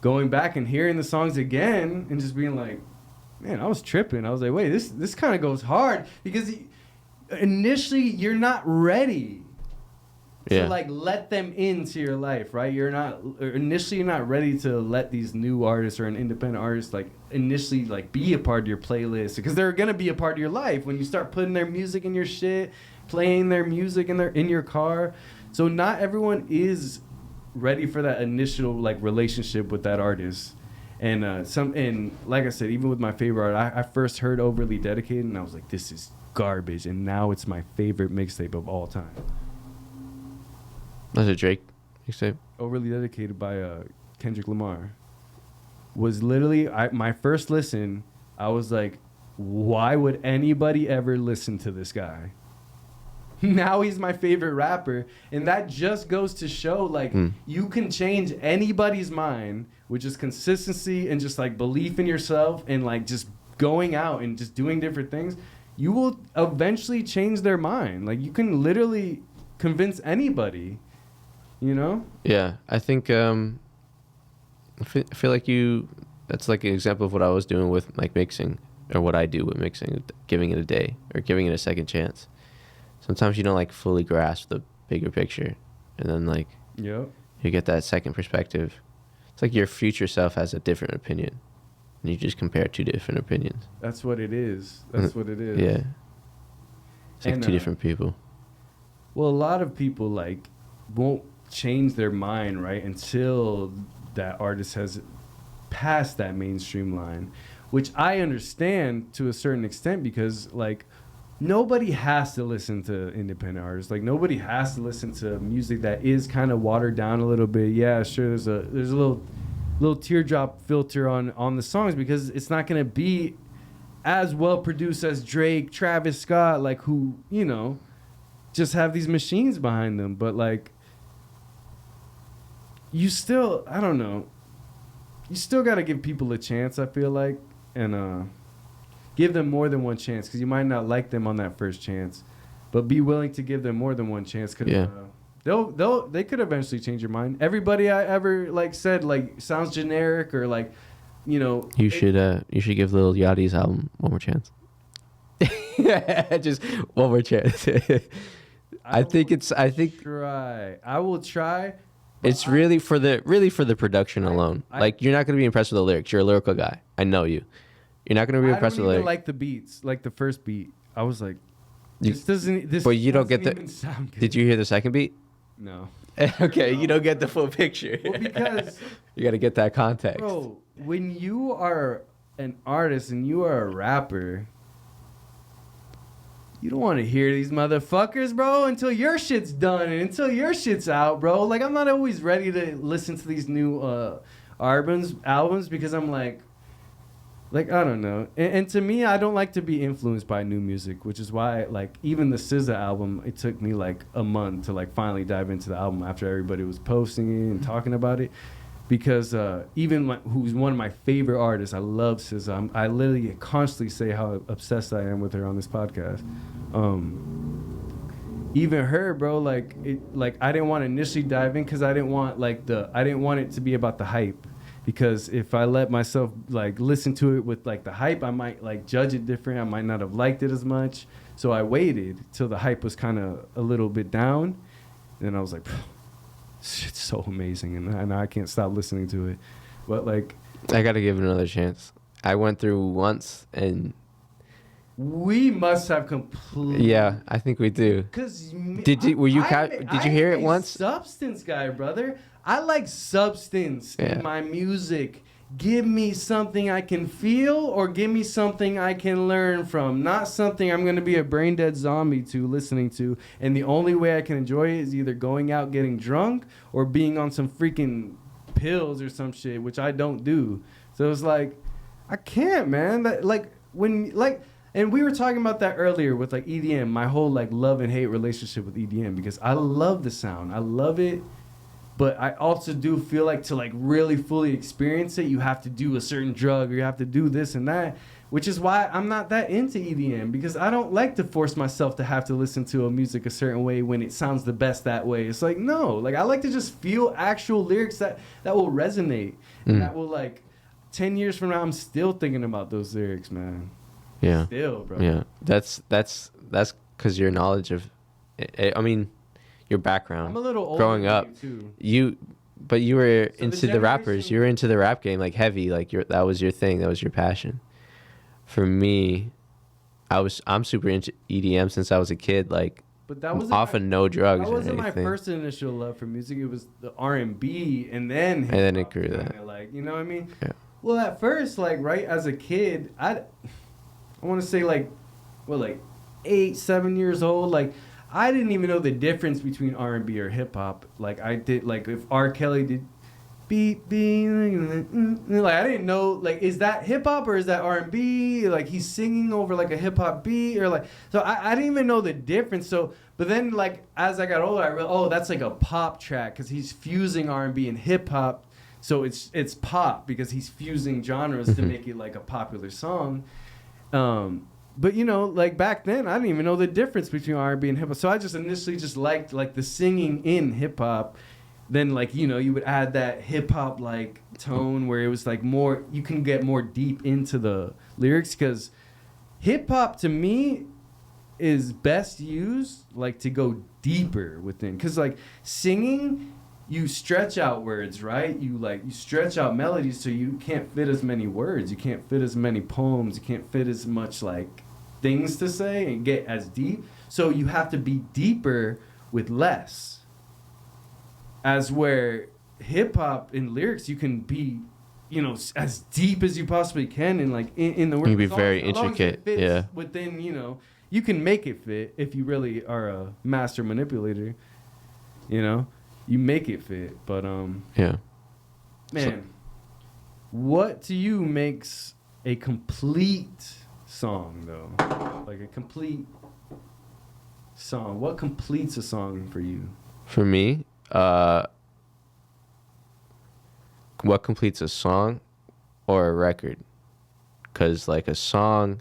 going back and hearing the songs again and just being like, man, I was tripping. I was like, wait, this kind of goes hard, because initially you're not ready to like let them into your life, right? You're not ready to let these new artists or an independent artist like initially like be a part of your playlist, because they're gonna be a part of your life when you start putting their music in your shit, playing their music in your car. So not everyone is ready for that initial like relationship with that artist. And and like I said, even with my favorite art, I first heard Overly Dedicated and I was like, this is garbage, and now it's my favorite mixtape of all time. Was it Drake mixtape? Overly Dedicated by Kendrick Lamar was literally my first listen. I was like, why would anybody ever listen to this guy? Now he's my favorite rapper, and that just goes to show like you can change anybody's mind with just consistency and just like belief in yourself and like just going out and just doing different things. You will eventually change their mind. Like you can literally convince anybody, you know? Yeah, I think I feel like that's like an example of what I was doing with like mixing, or what I do with mixing, giving it a day or giving it a second chance. Sometimes you don't like fully grasp the bigger picture, and then like you get that second perspective. It's like your future self has a different opinion, and you just compare two different opinions. That's what it is. That's what it is. Yeah. It's like two different people. Well, a lot of people like won't change their mind, right, until that artist has passed that mainstream line, which I understand to a certain extent, because like nobody has to listen to independent artists. Like nobody has to listen to music that is kind of watered down a little bit. Yeah, sure, there's a little teardrop filter on the songs, because it's not going to be as well produced as Drake, Travis Scott, like who, you know, just have these machines behind them. But like you still, I don't know, you still got to give people a chance, I feel like, and give them more than one chance, because you might not like them on that first chance, but be willing to give them more than one chance, because they could eventually change your mind. Everybody I ever like said like sounds generic, or like, you know, you should give Lil Yachty's album one more chance. Just one more chance. I will try. It's really for the production alone. Like you're not gonna be impressed with the lyrics. You're a lyrical guy. I know you. You're not gonna be impressed with the lyrics. I like the beats, like the first beat. I was like, this doesn't. This but you don't get even sound good. Did you hear the second beat? No. Okay, no. You don't get the full picture. Well, because you got to get that context. Bro, when you are an artist and you are a rapper, you don't want to hear these motherfuckers, bro, until your shit's done and until your shit's out, bro. Like, I'm not always ready to listen to these new albums, because I'm like, I don't know. And to me, I don't like to be influenced by new music, which is why, like, even the SZA album, it took me, like, a month to, like, finally dive into the album after everybody was posting it and talking about it. Because even who's one of my favorite artists, I love SZA. I literally constantly say how obsessed I am with her on this podcast. Even her, bro, like I didn't want to initially dive in, because I didn't want it to be about the hype. Because if I let myself like listen to it with like the hype, I might like judge it different. I might not have liked it as much. So I waited till the hype was kind of a little bit down. And then I was like, shit's so amazing. And I can't stop listening to it. But like, I got to give it another chance. I went through once, and we must have completely. Yeah, I think we do. Cause did you hear it once? Substance guy, brother. I like substance in my music. Give me something I can feel, or give me something I can learn from. Not something I'm going to be a brain dead zombie to listening to. And the only way I can enjoy it is either going out getting drunk or being on some freaking pills or some shit, which I don't do. So it's like, I can't, man. And we were talking about that earlier with like EDM, my whole like love and hate relationship with EDM, because I love the sound. I love it. But I also do feel like to like really fully experience it, you have to do a certain drug, or you have to do this and that. which is why I'm not that into EDM, because I don't like to force myself to have to listen to a music a certain way when it sounds the best that way. It's like, no, like I like to just feel actual lyrics that will resonate, and that will, like, 10 years from now, I'm still thinking about those lyrics, man. Yeah. Still, bro. Yeah. That's because your knowledge of, I mean, your background. I'm a little older growing than up. you, too. But you were So into the rappers. You were into the rap game, like heavy. Like that was your thing. That was your passion. For me, I'm super into EDM since I was a kid. Like, But that was often no drugs. That wasn't or my anything. first initial love for music. It was the R&B, and then hip-hop, And then it grew that. like, you know what I mean? Yeah. Well, at first, like, right, as a kid, I want to say, like, 8, 7 years old, like, I didn't even know the difference between R&B or hip-hop. Like, I did, like, if R. Kelly did beat, like, I didn't know, like, is that hip-hop or is that R&B? Like, he's singing over, like, a hip-hop beat, or, like, so I didn't even know the difference. So, but then, like, as I got older, I realized, oh, that's like a pop track, because he's fusing R&B and hip-hop. So it's pop because he's fusing genres to make it like a popular song. But, you know, like, back then, I didn't even know the difference between R&B and hip-hop. So I just initially just liked, like, the singing in hip-hop. Then, like, you know, you would add that hip-hop, like, tone where it was, like, more, you can get more deep into the lyrics, because hip-hop, to me, is best used, like, to go deeper within. Because, like, singing, you stretch out words, right? You stretch out melodies, so you can't fit as many words. You can't fit as many poems. You can't fit as much, like, things to say and get as deep. So you have to be deeper with less. As where hip-hop in lyrics, you can be, you know, as deep as you possibly can, and, like, in the words. You can be very intricate, yeah. Within, you know, you can make it fit if you really are a master manipulator, you know? You make it fit, but yeah. Man, what to you makes a complete song, though? Like a complete song. What completes a song for you? For me, what completes a song or a record? Because, like, a song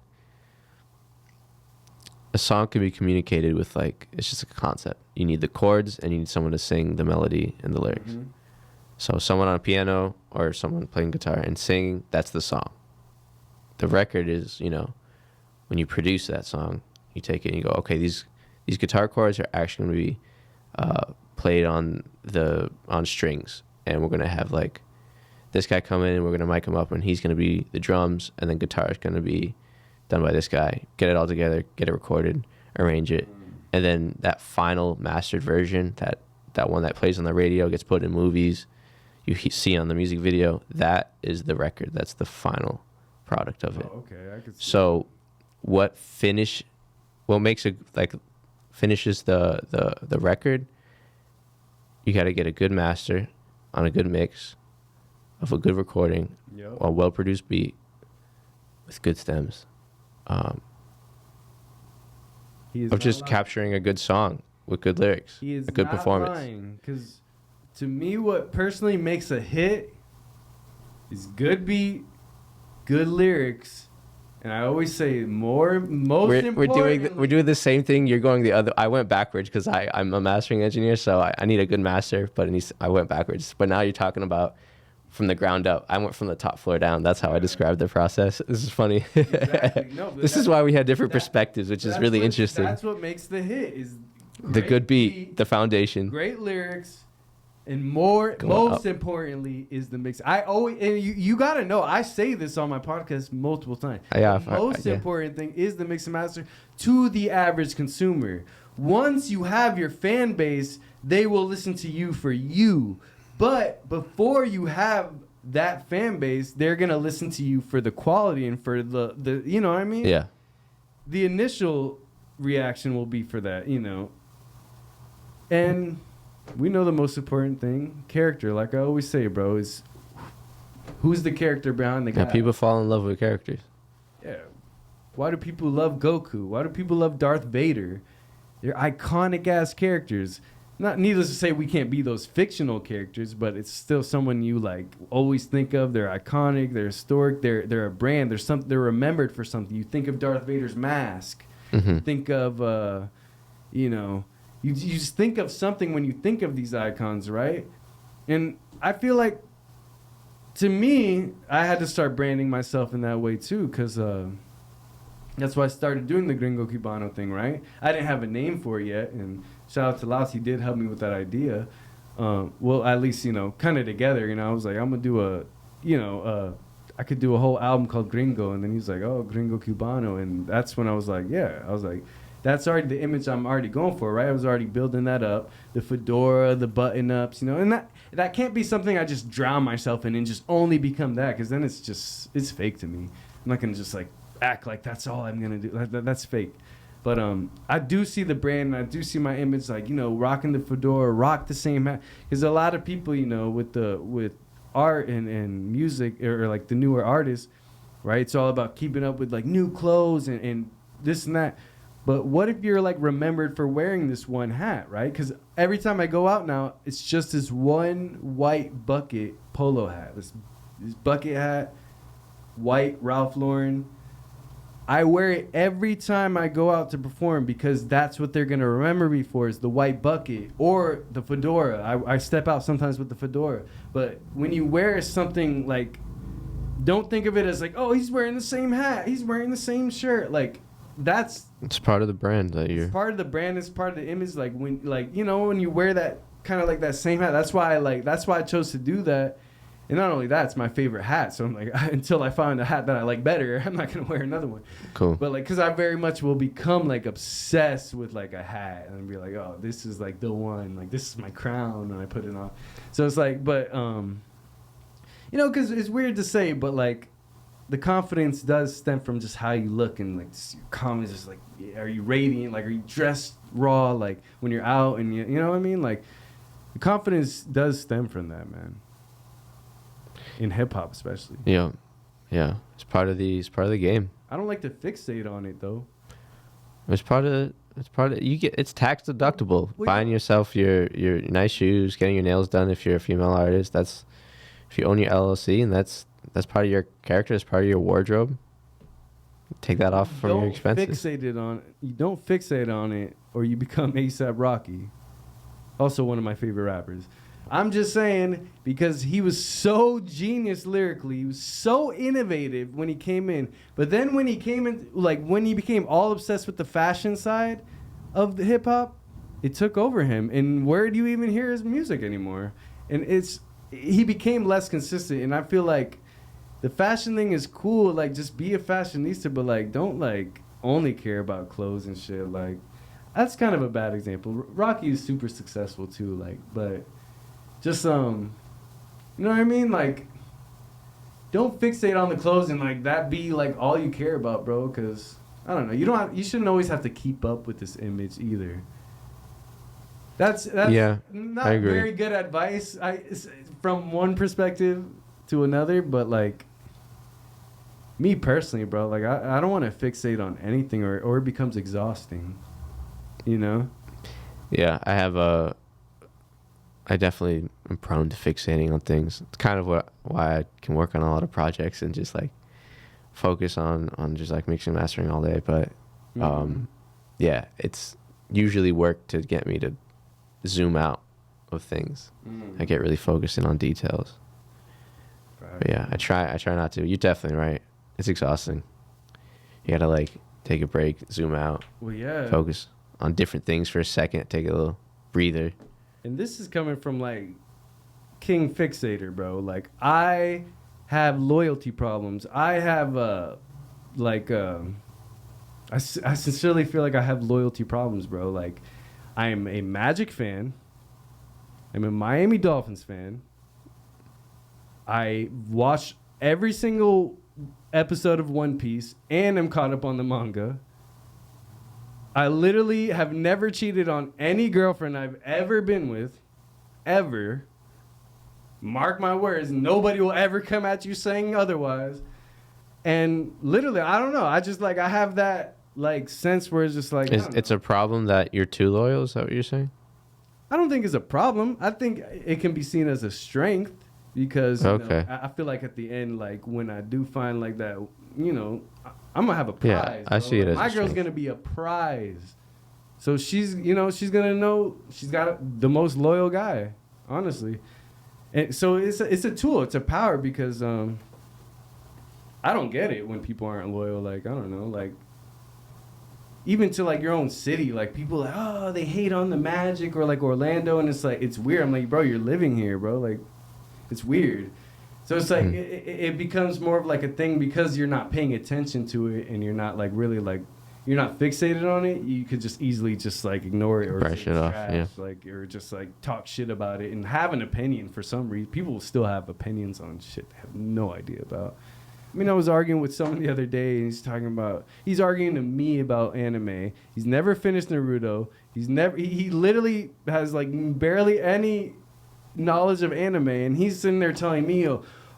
can be communicated with, like, it's just a concept. You need the chords and you need someone to sing the melody and the lyrics. Mm-hmm. So someone on a piano or someone playing guitar and singing, that's the song. The record is, you know, when you produce that song, you take it and you go, okay, these guitar chords are actually going to be played on strings, and we're going to have, like, this guy come in and we're going to mic him up, and he's going to be the drums, and then guitar is going to be done by this guy. Get it all together, get it recorded, arrange it, and then that final mastered version, that one that plays on the radio, gets put in movies, you see on the music video, that is the record. That's the final product of it. Oh, okay, I could see. So what makes it, like, finishes the record, you got to get a good master on a good mix of a good recording, Yep. a well-produced beat with good stems. Of just capturing a good song with good lyrics, He is a good not performance. Because to me, what personally makes a hit is good beat, good lyrics, and I always say most importantly, We're doing the same thing. You're going the other. I went backwards because I'm a mastering engineer, so I need a good master. But I went backwards. But now you're talking about from the ground up. I went from the top floor down. That's how I described the process. This is funny. Exactly. No, this is why we had different perspectives, which is really interesting. That's what makes the hit is The good beat, the foundation. great lyrics, and most importantly is the mix. I always, and you got to know, I say this on my podcast multiple times. Yeah, the most important thing is the mix and master to the average consumer. Once you have your fan base, they will listen to you for you. But before you have that fan base, they're gonna listen to you for the quality and for the you know what I mean? Yeah. The initial reaction will be for that, you know. And we know the most important thing, character. Like I always say, bro, is who's the character behind the guy. Yeah, people fall in love with characters. Yeah. Why do people love Goku? Why do people love Darth Vader? They're iconic ass characters. not needless to say, we can't be those fictional characters, but it's still someone you like always think of. They're iconic, they're historic, they're a brand. There's something, they're remembered for something. You think of Darth Vader's mask. Mm-hmm. Think of, you know, you just think of something when you think of these icons, right? And I feel like, to me, I had to start branding myself in that way too, because that's why I started doing the Gringo Cubano thing, right? I didn't have a name for it yet, and shout out to Laos, he did help me with that idea. Well, at least, you know, kind of together, you know, I was like, I'm going to do I could do a whole album called Gringo, and then he's like, oh, Gringo Cubano, and that's when I was like, that's already the image I'm already going for, right? I was already building that up, the fedora, the button-ups, you know, and that can't be something I just drown myself in and just only become that, because then it's fake to me. I'm not going to just, like, act like that's all I'm going to do. That's fake. But I do see the brand, and I do see my image, like, you know, rocking the fedora, rock the same hat. Because a lot of people, you know, with art and music, or like the newer artists, right? It's all about keeping up with, like, new clothes and this and that. But what if you're, like, remembered for wearing this one hat, right? Because every time I go out now, it's just this one white bucket polo hat. This bucket hat, white Ralph Lauren. I wear it every time I go out to perform because that's what they're going to remember me for, is the white bucket or the fedora. I step out sometimes with the fedora. But when you wear something, like, don't think of it as like, oh, he's wearing the same hat. He's wearing the same shirt. Like, it's part of the brand that you're. It's part of the brand. It's part of the image. Like, when, like, you know, when you wear that kind of like that same hat, that's why I chose to do that. And not only that, it's my favorite hat. So I'm like, until I find a hat that I like better, I'm not going to wear another one. Cool. But, like, because I very much will become, like, obsessed with, like, a hat. And be like, oh, this is, like, the one. Like, this is my crown. And I put it on. So it's like, but, you know, because it's weird to say, but, like, the confidence does stem from just how you look. And, like, just your confidence is, like, are you radiant? Like, are you dressed raw? Like, when you're out and, you know what I mean? Like, the confidence does stem from that, man. In hip hop, especially. Yeah. It's part of the game. I don't like to fixate on it though. It's tax deductible. Well, Buying yourself your nice shoes, getting your nails done if you're a female artist. That's if you own your LLC, and that's part of your character. It's part of your wardrobe. Take that off from your expenses. You don't fixate on it, or you become ASAP Rocky. Also one of my favorite rappers. I'm just saying, because he was so genius lyrically, he was so innovative when he came in. But then when he came in, like, when he became all obsessed with the fashion side of the hip hop, it took over him. And where do you even hear his music anymore? And he became less consistent. And I feel like the fashion thing is cool. Like, just be a fashionista, but, like, don't, like, only care about clothes and shit. Like, that's kind of a bad example. Rocky is super successful too, like, but just you know what I mean? Like, don't fixate on the clothes and, like, that be, like, all you care about, bro. Because I don't know, you shouldn't always have to keep up with this image either. That's yeah, not I agree. Very good advice. From one perspective to another, but, like, me personally, bro, like, I don't want to fixate on anything or it becomes exhausting. You know? Yeah, I definitely am prone to fixating on things. It's kind of why I can work on a lot of projects and just, like, focus on just, like, mixing and mastering all day. But yeah, it's usually work to get me to zoom out of things. I get really focused in on details. Right. But yeah, I try not to. You're definitely right. It's exhausting. You gotta, like, take a break, zoom out. Well, yeah. Focus on different things for a second, take a little breather. And this is coming from, like, King Fixator, bro. Like, I have loyalty problems. I have, I sincerely feel like I have loyalty problems, bro. Like, I am a Magic fan. I'm a Miami Dolphins fan. I watch every single episode of One Piece, and I'm caught up on the manga. I literally have never cheated on any girlfriend I've ever been with. Ever. Mark my words, nobody will ever come at you saying otherwise. And literally, I don't know. I just, like, I have that, like, sense where it's just like... It's a problem that you're too loyal? Is that what you're saying? I don't think it's a problem. I think it can be seen as a strength because you Okay. know, I feel like at the end, like when I do find like that, you know, I'm gonna have a prize. Yeah, I see it as my a girl's strength. gonna be a prize. So she's, you know, she's gonna know she's got the most loyal guy, honestly. And so it's a tool, it's a power because I don't get it when people aren't loyal. Like I don't know, like even to like your own city, like people like, oh, they hate on the Magic or like Orlando, and it's like it's weird. I'm like, bro, you're living here, bro. Like it's weird. So it's like it becomes more of like a thing because you're not paying attention to it and you're not like really like you're not fixated on it. You could just easily just like ignore it or Brush say it it's off, trash, yeah. like or just like talk shit about it and have an opinion for some reason. People will still have opinions on shit they have no idea about. I mean, I was arguing with someone the other day, and he's arguing to me about anime. He's never finished Naruto. He literally has like barely any knowledge of anime, and he's sitting there telling me,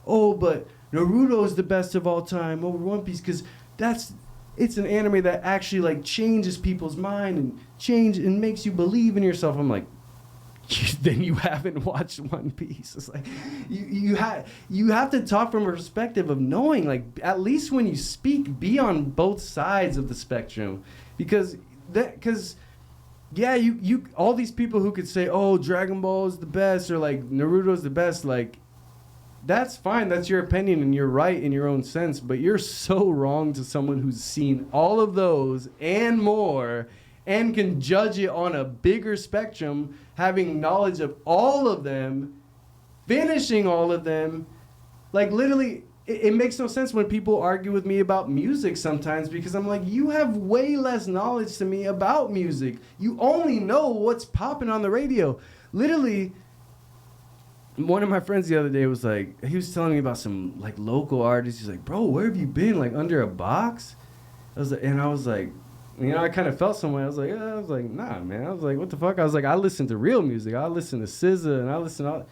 oh, but Naruto is the best of all time over One Piece because it's an anime that actually like changes people's mind and makes you believe in yourself. I'm like, then you haven't watched One Piece. It's like you have to talk from a perspective of knowing, like at least when you speak, be on both sides of the spectrum, because you all these people who could say, oh, Dragon Ball is the best or like Naruto is the best, like that's fine, that's your opinion and you're right in your own sense, but you're so wrong to someone who's seen all of those and more and can judge it on a bigger spectrum, having knowledge of all of them, finishing all of them. Like literally, it makes no sense when people argue with me about music sometimes because I'm like, you have way less knowledge to me about music. You only know what's popping on the radio. Literally, one of my friends the other day was like, he was telling me about some like local artists. He's like, bro, where have you been? Like under a box? I was like, you know, I kind of felt somewhere. I was like, nah, man. I was like, what the fuck? I was like, I listen to real music. I listen to SZA and I listen to all.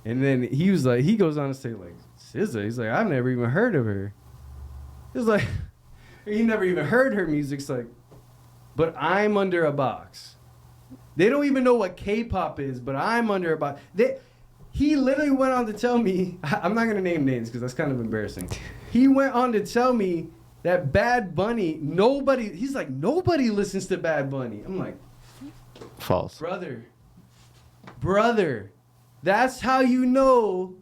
And then he was like, he goes on to say like, SZA. He's like, I've never even heard of her. He's like, he never even heard her music. It's like, but I'm under a box. They don't even know what K-pop is, but I'm under a box. He literally went on to tell me, I'm not going to name names because that's kind of embarrassing. He went on to tell me that Bad Bunny, he's like, nobody listens to Bad Bunny. I'm like, False. Brother, that's how you know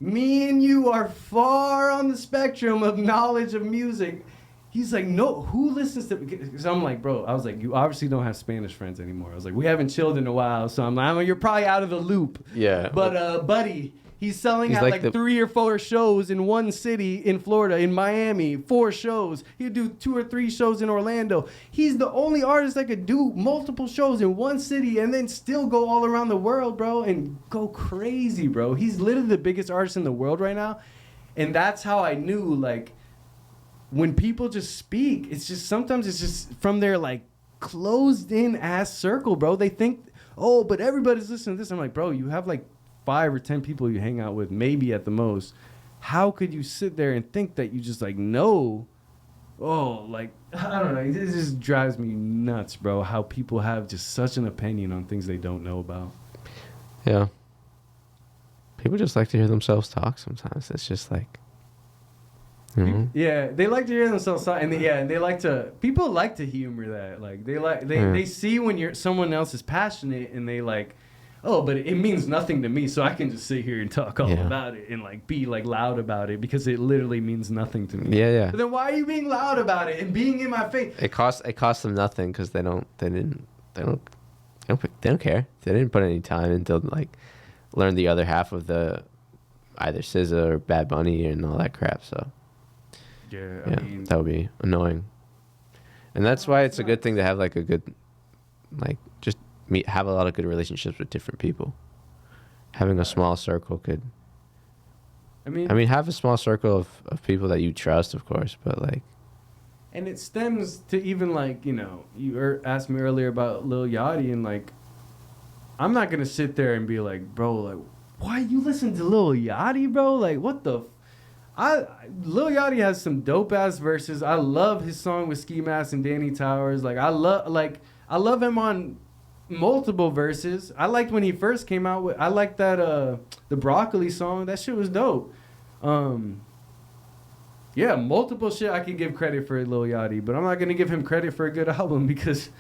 me and you are far on the spectrum of knowledge of music. He's like, no, who listens to... Because I'm like, bro, I was like, you obviously don't have Spanish friends anymore. I was like, we haven't chilled in a while, so I'm like, you're probably out of the loop. Yeah. But, buddy, he's selling out like 3 or 4 shows in one city in Florida, in Miami, 4 shows. He'd do 2 or 3 shows in Orlando. He's the only artist that could do multiple shows in one city and then still go all around the world, bro, and go crazy, bro. He's literally the biggest artist in the world right now. And that's how I knew, like, when people just speak, it's just sometimes it's just from their like closed in ass circle, bro. They think, oh, but everybody's listening to this. I'm like, bro, you have like 5 or 10 people you hang out with, maybe at the most. How could you sit there and think that you just like know? Oh, like I don't know. It just drives me nuts, bro. How people have just such an opinion on things they don't know about. Yeah. People just like to hear themselves talk sometimes. It's just like. Mm-hmm. Yeah, they like to hear themselves talk, and they like to. People like to humor that. Like they see when someone else is passionate, and they like, oh, but it means nothing to me, so I can just sit here and talk all about it and like be like loud about it because it literally means nothing to me. Yeah. But then why are you being loud about it and being in my face? It costs them nothing because they don't care. They didn't put any time into like learn the other half of the either SZA or Bad Bunny and all that crap. So. Yeah, I mean, that would be annoying. And that's why it's a good thing to have like a good, like just have a lot of good relationships with different people. Having a small circle could. I mean, have a small circle of people that you trust, of course, but like. And it stems to even like, you know, you asked me earlier about Lil Yachty, and like, I'm not gonna sit there and be like, bro, like, why you listen to Lil Yachty, bro? Like, what the. Lil Yachty has some dope ass verses. I love his song with Ski Mask and Danny Towers. Like I love him on multiple verses. I liked when he first came out with. I liked that the Broccoli song. That shit was dope. Yeah, multiple shit I could give credit for Lil Yachty, but I'm not gonna give him credit for a good album because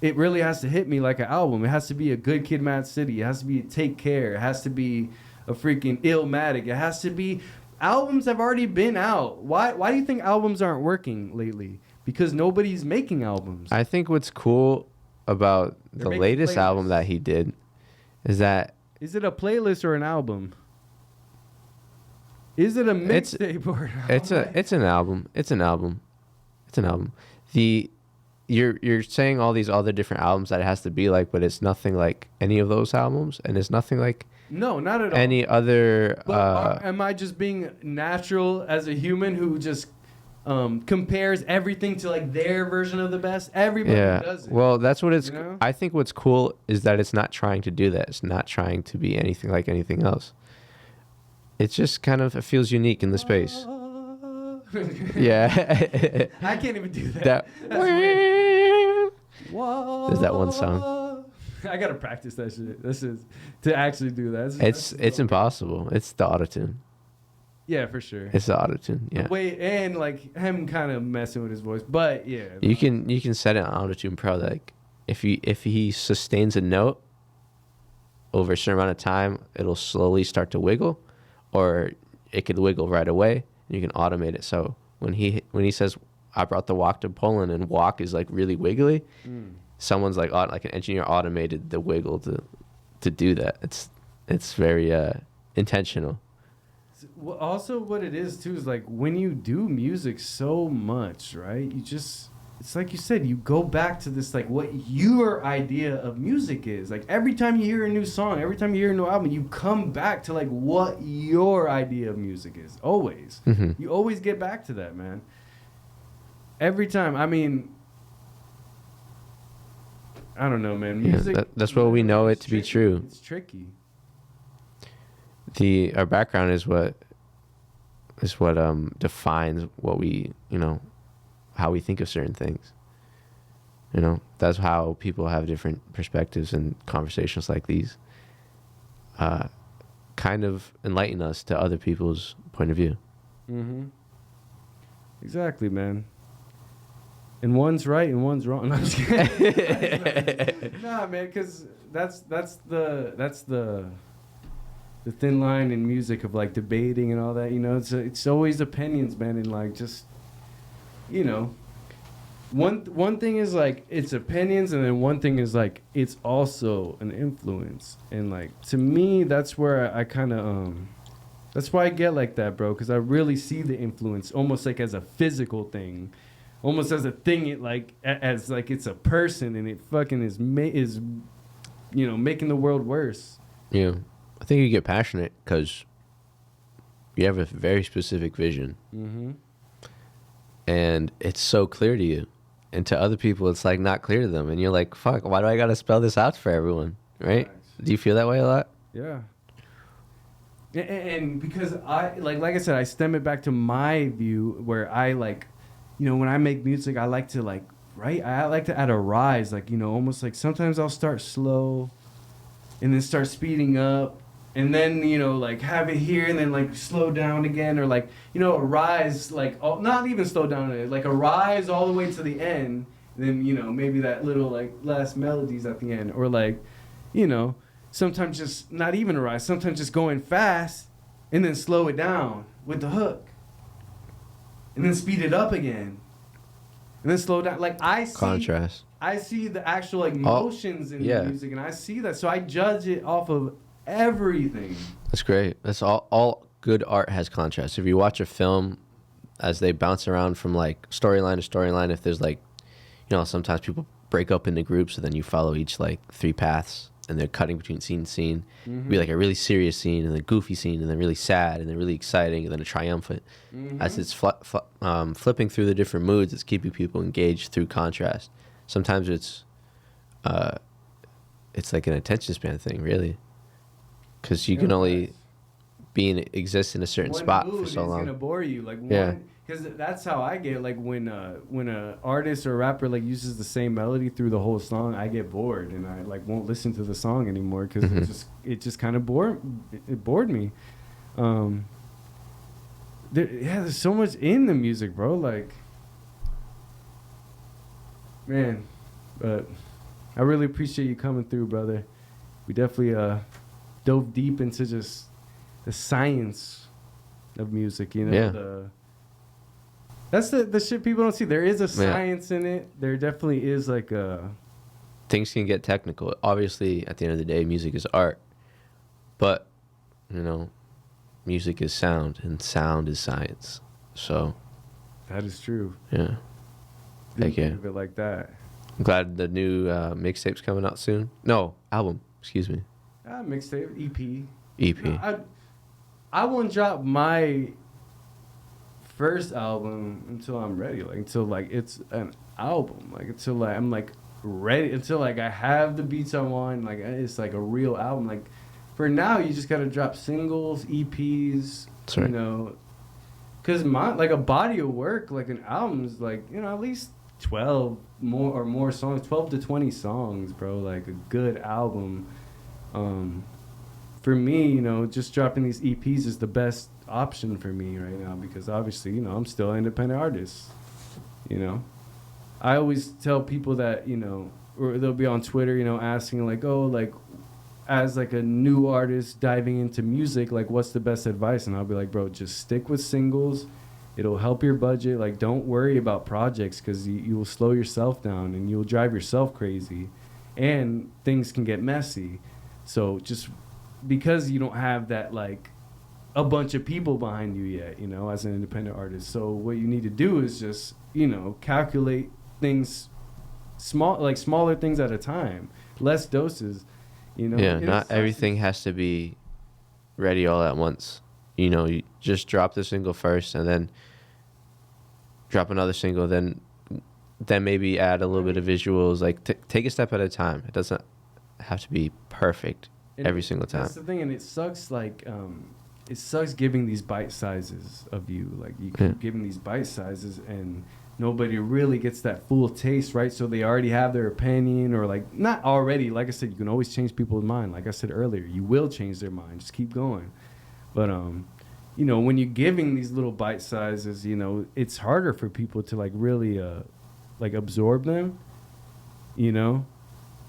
it really has to hit me like an album. It has to be a Good Kid, Mad City. It has to be Take Care. It has to be a freaking Illmatic. It has to be. Albums have already been out. Why do you think albums aren't working lately? Because nobody's making albums. I think what's cool about the latest album that he did is that... Is it a playlist or an album? Is it a mixtape or an album? It's an album. It's an album. It's an album. You're saying all these other different albums that it has to be like, but it's nothing like any of those albums, and it's nothing like... No, not at all. Any other... am I just being natural as a human who just compares everything to like their version of the best? Everybody does it. Well, that's what it's... You know? I think what's cool is that it's not trying to do that. It's not trying to be anything like anything else. It's just kind of... It feels unique in the space. Yeah. I can't even do that. There's that one song. I gotta practice that shit. This is to actually do that. It's impossible. It's the autotune. Yeah, for sure. It's the autotune. Yeah. Wait, and like him kind of messing with his voice, but yeah. You can set it on autotune pro. Like if he sustains a note over a certain amount of time, it'll slowly start to wiggle, or it could wiggle right away. And you can automate it. So when he says, "I brought the walk to Poland," and walk is like really wiggly. Someone's like an engineer automated the wiggle to do that. It's very intentional. Also, what it is too is like when you do music so much, right? It's like you said, you go back to this like what your idea of music is. Like every time you hear a new song, every time you hear a new album, you come back to like what your idea of music is. Always, you always get back to that, man. Every time. I mean. I don't know, man. Music. Yeah, that's what we know it to be true. It's tricky. Our background is what defines what we, how we think of certain things. That's how people have different perspectives and conversations like these. Kind of enlighten us to other people's point of view. Exactly, man. And one's right and one's wrong. No, I'm just kidding. Nah, man, because that's the thin line in music of like debating and all that. It's always opinions, man, and like just one thing is like it's opinions, and then one thing is like it's also an influence. And like to me, that's where I kind of that's why I get like that, bro, because I really see the influence almost like as a physical thing. Almost as a thing, as like it's a person, and it fucking is making the world worse. Yeah, I think you get passionate because you have a very specific vision, and it's so clear to you, and to other people, it's like not clear to them, and you're like, "Fuck, why do I gotta spell this out for everyone?" Right? Nice. Do you feel that way a lot? Yeah. And because I like I said, I stem it back to my view where I like. When I make music, I like to I like to add a rise, almost like sometimes I'll start slow and then start speeding up and then, have it here and then slow down again or a rise, not even slow down, like a rise all the way to the end. And then, maybe that little last melodies at the end or sometimes just not even a rise, sometimes just going fast and then slow it down with the hook. And then speed it up again. And then slow down. Contrast. I see the actual motions in the music, and I see that. So I judge it off of everything. That's great. That's all good art has contrast. If you watch a film as they bounce around from storyline to storyline, if there's sometimes people break up into groups and then you follow each 3 paths. And they're cutting between scene and scene. It'd be a really serious scene, and then a goofy scene, and then really sad, and then really exciting, and then a triumphant. As it's flipping through the different moods, it's keeping people engaged through contrast. Sometimes it's like an attention span thing, really, because you can only exist in a certain spot for so long. One mood is gonna bore you. because that's how I get. Like when a artist or rapper like uses the same melody through the whole song, I get bored and I like won't listen to the song anymore because it just kind of bored me. There's so much in the music, bro. Like, man, but I really appreciate you coming through, brother. We definitely dove deep into just the science of music, you know. Yeah. That's the shit people don't see. There is a science in it. There definitely is like a... Things can get technical. Obviously, at the end of the day, music is art. But, you know, music is sound, and sound is science. So... That is true. Yeah. Didn't think of it like that. I'm glad the new mixtape's coming out soon. No, album. Excuse me. Mixtape, EP. EP. No, I won't drop my first album until I'm ready, like until like it's an album, like until like I'm like ready, until like I have the beats I want, like it's like a real album. Like for now, you just gotta drop singles, EPs, That's right. You know, because like a body of work, like an album is like, you know, at least 12 more songs, 12 to 20 songs, bro. Like a good album. For me, you know, just dropping these EPs is the best option for me right now because obviously, you know, I'm still an independent artist. You know, I always tell people that, you know, or they'll be on Twitter, you know, asking like, oh, like as like a new artist diving into music, like what's the best advice? And I'll be like, bro, just stick with singles. It'll help your budget. Like, don't worry about projects because you will slow yourself down and you'll drive yourself crazy and things can get messy. So just because you don't have that, like, a bunch of people behind you yet, you know, as an independent artist. So what you need to do is just, you know, calculate things smaller things at a time, less doses, you know. Yeah, not everything has to be ready all at once. You know, you just drop the single first and then drop another single, then maybe add a little bit of visuals. Like, take a step at a time. It doesn't have to be perfect every single time. That's the thing, and it sucks, like, it sucks giving these bite sizes of you. Like, you keep giving these bite sizes, and nobody really gets that full taste, right? So they already have their opinion, or, like, not already. Like I said, you can always change people's mind. Like I said earlier, you will change their mind. Just keep going. But, you know, when you're giving these little bite sizes, you know, it's harder for people to, like, really, like, absorb them, you know?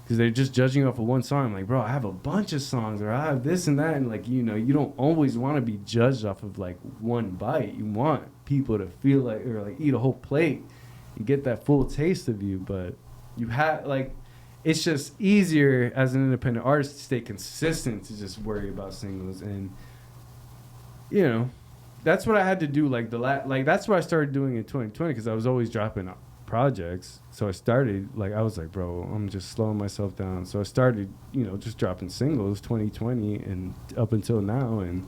Because they're just judging off of one song. I'm like, bro, I have a bunch of songs, or I have this and that. And, like, you know, you don't always want to be judged off of, like, one bite. You want people to feel like, or, like, eat a whole plate and get that full taste of you. But you have, like, it's just easier as an independent artist to stay consistent to just worry about singles. And, you know, that's what I had to do. Like, that's what I started doing in 2020 because I was always dropping projects. So I started, like, I was like, bro, I'm just slowing myself down. So I started, you know, just dropping singles 2020 and up until now. And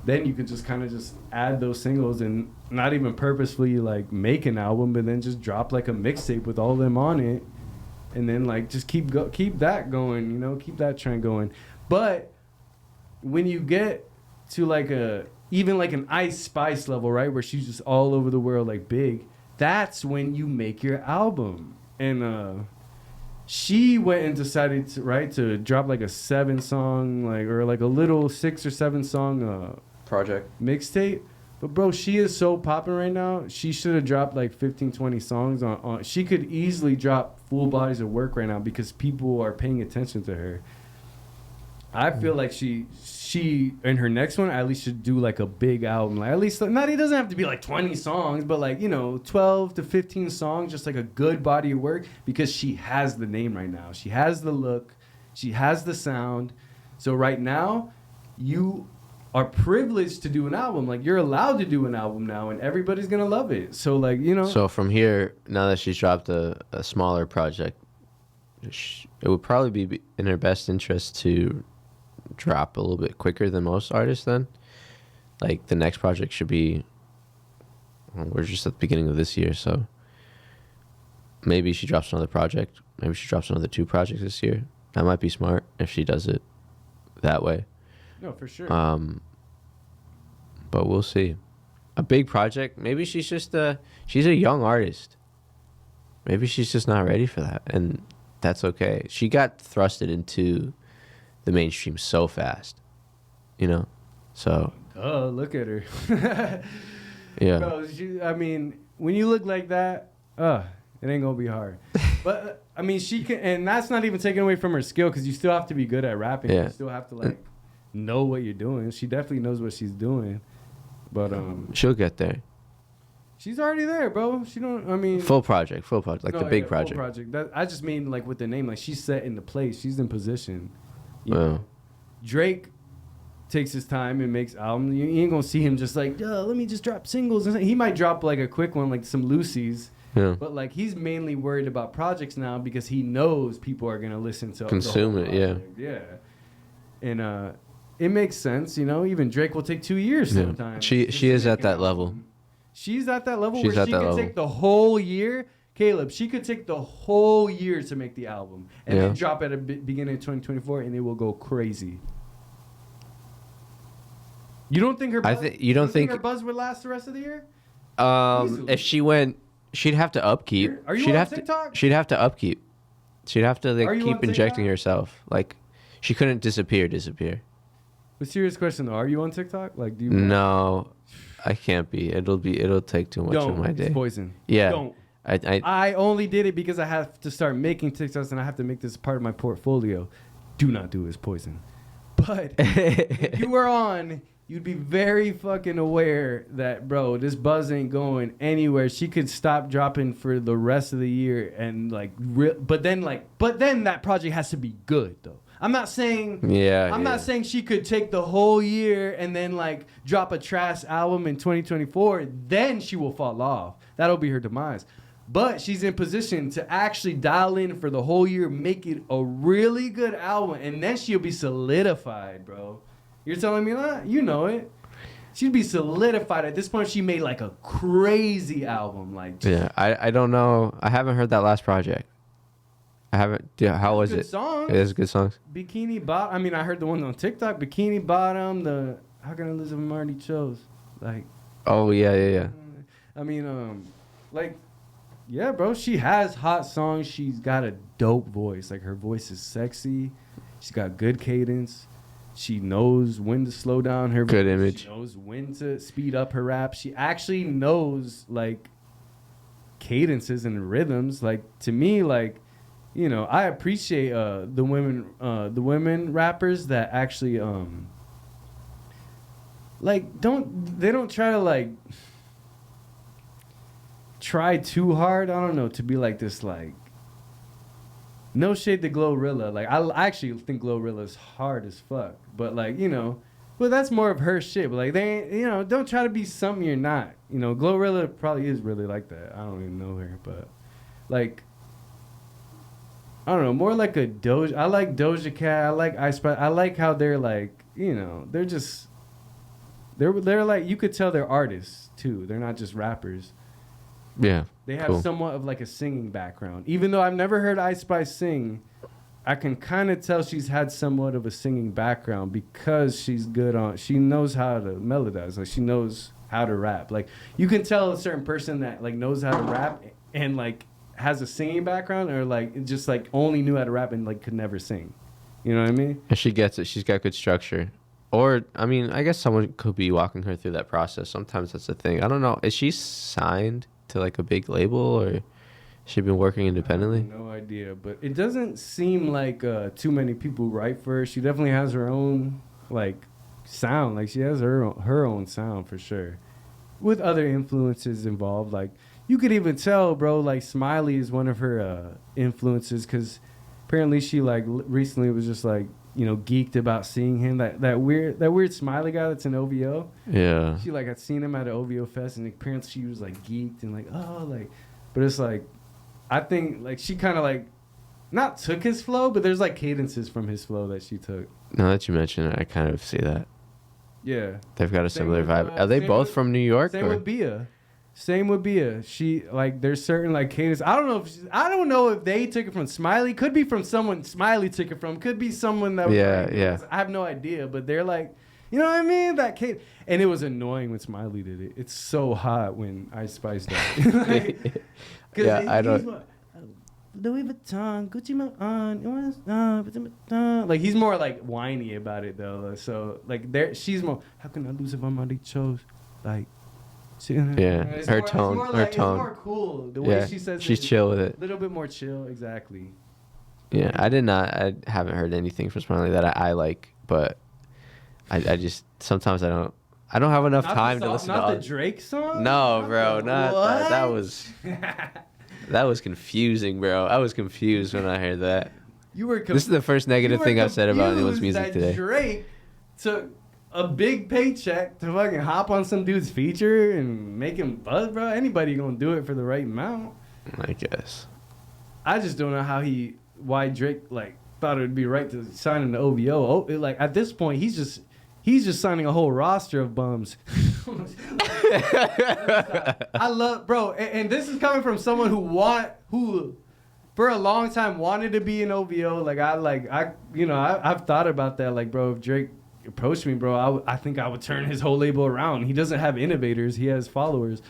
then you could just kind of just add those singles and not even purposefully, like, make an album, but then just drop, like, a mixtape with all of them on it. And then, like, just keep that going, you know, keep that trend going. But when you get to, like, even like an Ice Spice level, right, where she's just all over the world, like, big, that's when you make your album. And she went and decided to drop like a 7-song, like, or like a little 6 or 7 song project mixtape. But bro, she is so popping right now. She should have dropped like 15, 20 songs on. She could easily drop full bodies of work right now because people are paying attention to her. I feel like she in her next one at least should do like a big album. Like, at least, not, it doesn't have to be like 20 songs, but like, you know, 12 to 15 songs, just like a good body of work, because she has the name right now. She has the look, she has the sound. So right now, you are privileged to do an album. Like, you're allowed to do an album now, and everybody's gonna love it. So, like, you know. So from here, now that she's dropped a smaller project, it would probably be in her best interest to drop a little bit quicker than most artists then. Like, the next project should be, we're just at the beginning of this year, so maybe she drops another project. Maybe she drops another 2 projects this year. That might be smart if she does it that way. No, for sure. But we'll see. a big project. Maybe she's a young artist. Maybe she's just not ready for that, and that's okay. She got thrusted into the mainstream so fast, So. Oh, look at her. Yeah. Bro, I mean, when you look like that, it ain't gonna be hard. But I mean, she can, and that's not even taking away from her skill, because you still have to be good at rapping. Yeah. You still have to like know what you're doing. She definitely knows what she's doing. But she'll get there. She's already there, bro. She don't. I mean, full project, like the big project. Full project. I just mean like with the name, like she's set in the place. She's in position. You Wow. know? Drake takes his time and makes albums. You ain't gonna see him just like, let me just drop singles. He might drop like a quick one, like some Lucy's. Yeah. But like he's mainly worried about projects now because he knows people are gonna listen to consume the it. project. Yeah. And it makes sense, Even Drake will take 2 years sometimes. She is at that level. She's at that level She's where at she that could level. take the whole year. Caleb, she could take the whole year to make the album and then drop at the beginning of 2024, and it will go crazy. You don't think her? You don't think her buzz would last the rest of the year? If she went, she'd have to upkeep. Are you she'd on have TikTok? She'd have to upkeep. She'd have to Are you keep on injecting TikTok? herself. Like, she couldn't disappear. But serious question though, are you on TikTok? Like, do you? No, I can't be. It'll take too much of my day. It's poison. Yeah. Don't. I only did it because I have to start making TikToks and I have to make this part of my portfolio. Do not do it. It's poison. But if you were on, you'd be very fucking aware that, bro, this buzz ain't going anywhere. She could stop dropping for the rest of the year and but then that project has to be good though. I'm not saying not saying she could take the whole year and then like drop a trash album in 2024. Then she will fall off. That'll be her demise. But she's in position to actually dial in for the whole year, make it a really good album, and then she'll be solidified, bro. You're telling me that? You know it. She'd be solidified. At this point, she made like a crazy album. Like, I don't know. I haven't heard that last project. I haven't. How was it? Songs. It is good songs. Bikini Bottom. I mean, I heard the one on TikTok. Bikini Bottom. How can I lose if I'm already chose? Like. Oh yeah. I mean, yeah, bro. She has hot songs. She's got a dope voice. Like her voice is sexy. She's got good cadence. She knows when to slow down her good voice. image. She knows when to speed up her rap. She actually knows like cadences and rhythms. Like to me, like, I appreciate the women rappers that actually don't try to like try too hard. I don't know, to be like this, like, no shade to Glorilla. Like I actually think Glorilla's hard as fuck, but like, but that's more of her shit. But like they ain't, don't try to be something you're not. Glorilla probably is really like that. I don't even know her, but like, I don't know, more like a Doja. I like Doja Cat. I like Ice Spice. I like how they're like, they're just, they're like, you could tell they're artists too. They're not just rappers. Yeah. They have somewhat of like a singing background. Even though I've never heard Ice Spice sing, I can kind of tell she's had somewhat of a singing background because she knows how to melodize. Like she knows how to rap. Like you can tell a certain person that like knows how to rap and like has a singing background, or like just like only knew how to rap and like could never sing. You know what I mean? And she gets it. She's got good structure. Or, I mean, I guess someone could be walking her through that process. Sometimes that's the thing. I don't know. Is she signed to like a big label, or has she been working independently? I have no idea, but it doesn't seem like too many people write for her. She definitely has her own like sound. Like she has her own sound for sure, with other influences involved. Like you could even tell, bro. Like Smiley is one of her influences, because apparently she like recently was just like geeked about seeing him. That weird Smiley guy that's in OVO. Yeah. She like had seen him at an OVO fest, and apparently she was like geeked and like, oh, like, but it's like, I think like she kind of like not took his flow, but there's like cadences from his flow that she took. Now that you mention it, I kind of see that. Yeah. They've got a similar with, vibe. Are they both from New York? Same with Bia. She like there's certain like cadence. I don't know if they took it from Smiley. Could be from someone Smiley took it from. Could be someone that was Yeah. I have no idea, but they're like You know what I mean? That kid. And it was annoying when Smiley did it. It's so hot when Ice Spice does it. Like, Yeah, I don't. Louis Vuitton, Gucci Mane, like he's more like whiny about it though. So like she's more. How can I lose if I'm already chose? Like, Yeah, her tone. It's more cool the way she says. She's chill with it. A little bit more chill, exactly. Yeah, I haven't heard anything from Smiley that I like, but I just sometimes I don't have enough time to listen to. Not the Drake song. No, bro, not that. That was. That was confusing, bro. I was confused when I heard that. This is the first negative thing I've said about anyone's music today. Drake took a big paycheck to fucking hop on some dude's feature and make him buzz, bro. Anybody gonna do it for the right amount? I guess. I just don't know why Drake like thought it would be right to sign him to OVO. Like at this point, he's just signing a whole roster of bums. I love, bro, and this is coming from someone who for a long time wanted to be an OVO. I've thought about that. Like, bro, if Drake approached me, bro, I think I would turn his whole label around. He doesn't have innovators; he has followers.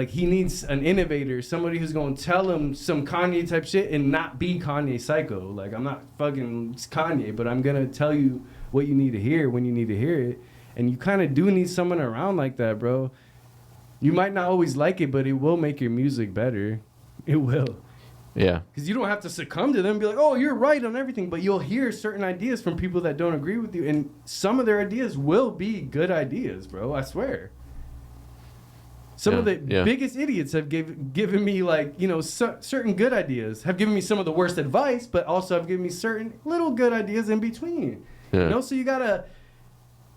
He needs an innovator, somebody who's gonna tell him some Kanye type shit and not be Kanye psycho. Like, I'm not fucking Kanye, but I'm gonna tell you what you need to hear when you need to hear it. And you kind of do need someone around like that, bro. You might not always like it, but it will make your music better. It will. Yeah. Because you don't have to succumb to them and be like, oh, you're right on everything. But you'll hear certain ideas from people that don't agree with you. And some of their ideas will be good ideas, bro. I swear. Some of the biggest idiots have given me, like, certain good ideas. Have given me some of the worst advice, but also have given me certain little good ideas in between. Yeah. So you got to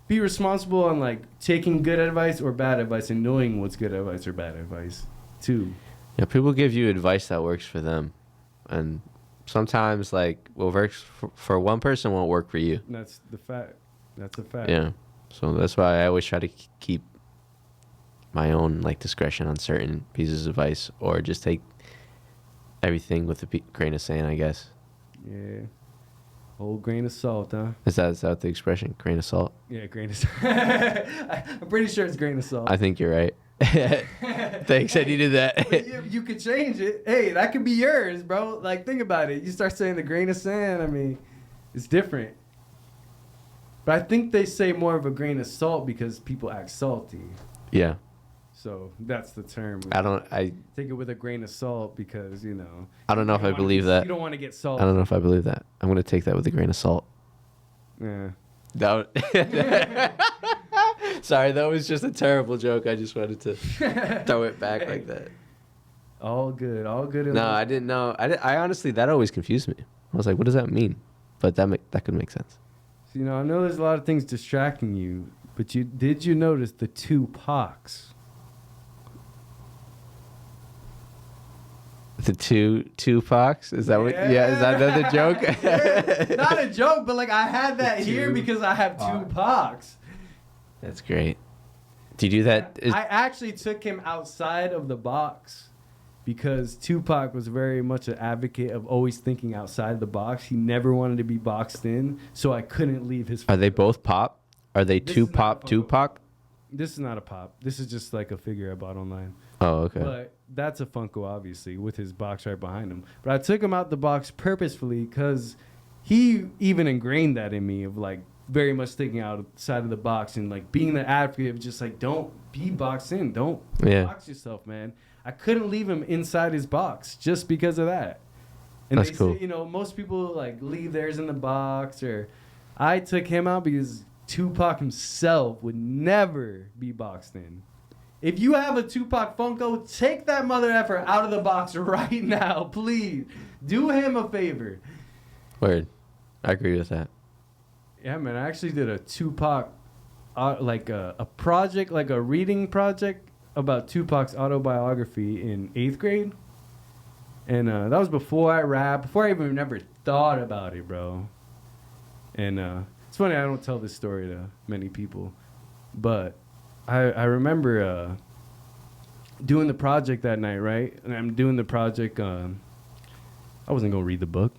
be responsible on, like, taking good advice or bad advice and knowing what's good advice or bad advice, too. Yeah, people give you advice that works for them. And sometimes, like, what works for one person won't work for you. That's the fact. That's a fact. Yeah. So that's why I always try to keep my own, like, discretion on certain pieces of advice, or just take everything with a grain of sand, I guess. Yeah. Whole grain of salt, huh? Is that the expression? Grain of salt? Yeah, grain of salt. I'm pretty sure it's grain of salt. I think you're right. Thanks, I needed that. You could change it. Hey, that could be yours, bro. Like, think about it. You start saying the grain of sand, I mean, it's different. But I think they say more of a grain of salt because people act salty. Yeah. So that's the term. I take it with a grain of salt because, I don't know if I believe that. You don't want to get salty. I don't know if I believe that. I'm going to take that with a grain of salt. Yeah. Sorry, that was just a terrible joke. I just wanted to throw it back like that. All good. No, I didn't know. I honestly, that always confused me. I was like, what does that mean? But that could make sense. So, I know there's a lot of things distracting you, but did you notice the two Pacs? The two Tupacs? Is that what? Yeah, is that another joke? Yeah, not a joke, but like I had that here because I have two Pacs. That's great. Do you do that? I actually took him outside of the box because Tupac was very much an advocate of always thinking outside the box. He never wanted to be boxed in, so I couldn't leave his. Are they both pop? Are they two pop Tupac? This is not a pop. This is just like a figure I bought online. Oh, okay. But that's a Funko, obviously, with his box right behind him. But I took him out the box purposefully because he even ingrained that in me of, like, very much thinking outside of the box and, like, being the advocate of just, like, don't be boxed in. Don't box yourself, man. I couldn't leave him inside his box just because of that. And that's cool. Say, most people, like, leave theirs in the box. Or I took him out because Tupac himself would never be boxed in. If you have a Tupac Funko, take that mother effer out of the box right now, please. Do him a favor. Word. I agree with that. Yeah, man. I actually did a Tupac, like a project, like a reading project about Tupac's autobiography in 8th grade. And that was before I rapped, before I even never thought about it, bro. And it's funny, I don't tell this story to many people. But I remember doing the project that night, right? And I'm doing the project. I wasn't going to read the book.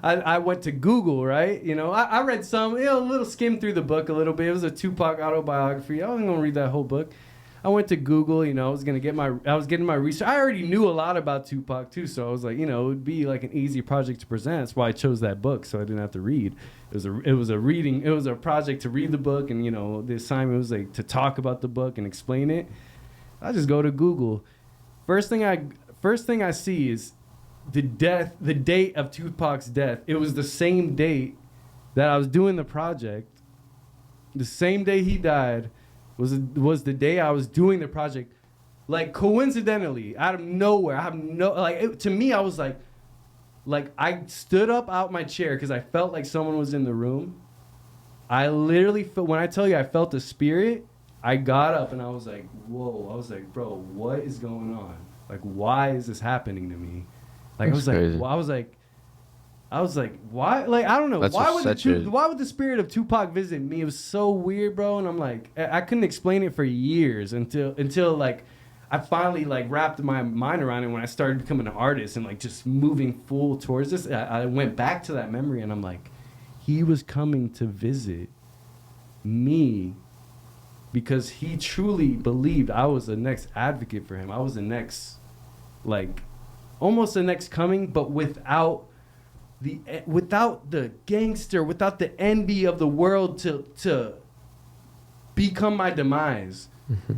I went to Google, right? You know, I read some, a little skim through the book a little bit. It was a Tupac autobiography. I wasn't gonna read that whole book. I went to Google, you know, I was getting my research. I already knew a lot about Tupac too, so I was like, you know, it would be like an easy project to present. That's why I chose that book, so I didn't have to read. It was a project to read the book, and you know, the assignment was like to talk about the book and explain it. I just go to Google. First thing I see is the date of Tupac's death. It was the same date that I was doing the project. The same day he died was the day I was doing the project. Like, coincidentally, out of nowhere, I have no, like, to me, I was like I stood up out my chair because I felt like someone was in the room. I literally felt, when I tell you I felt the spirit, I got up and I was like, whoa. I was like, bro, what is going on? Like, why is this happening to me? Like, That's crazy. I was like, why? Like, I don't know. That's Why would the spirit of Tupac visit me? It was so weird, bro. And I'm like, I couldn't explain it for years until like, I finally like wrapped my mind around it when I started becoming an artist and like just moving full towards this. I went back to that memory and I'm like, he was coming to visit me because he truly believed I was the next advocate for him. I was the next, like, almost the next coming, but without the gangster, without the envy of the world to become my demise.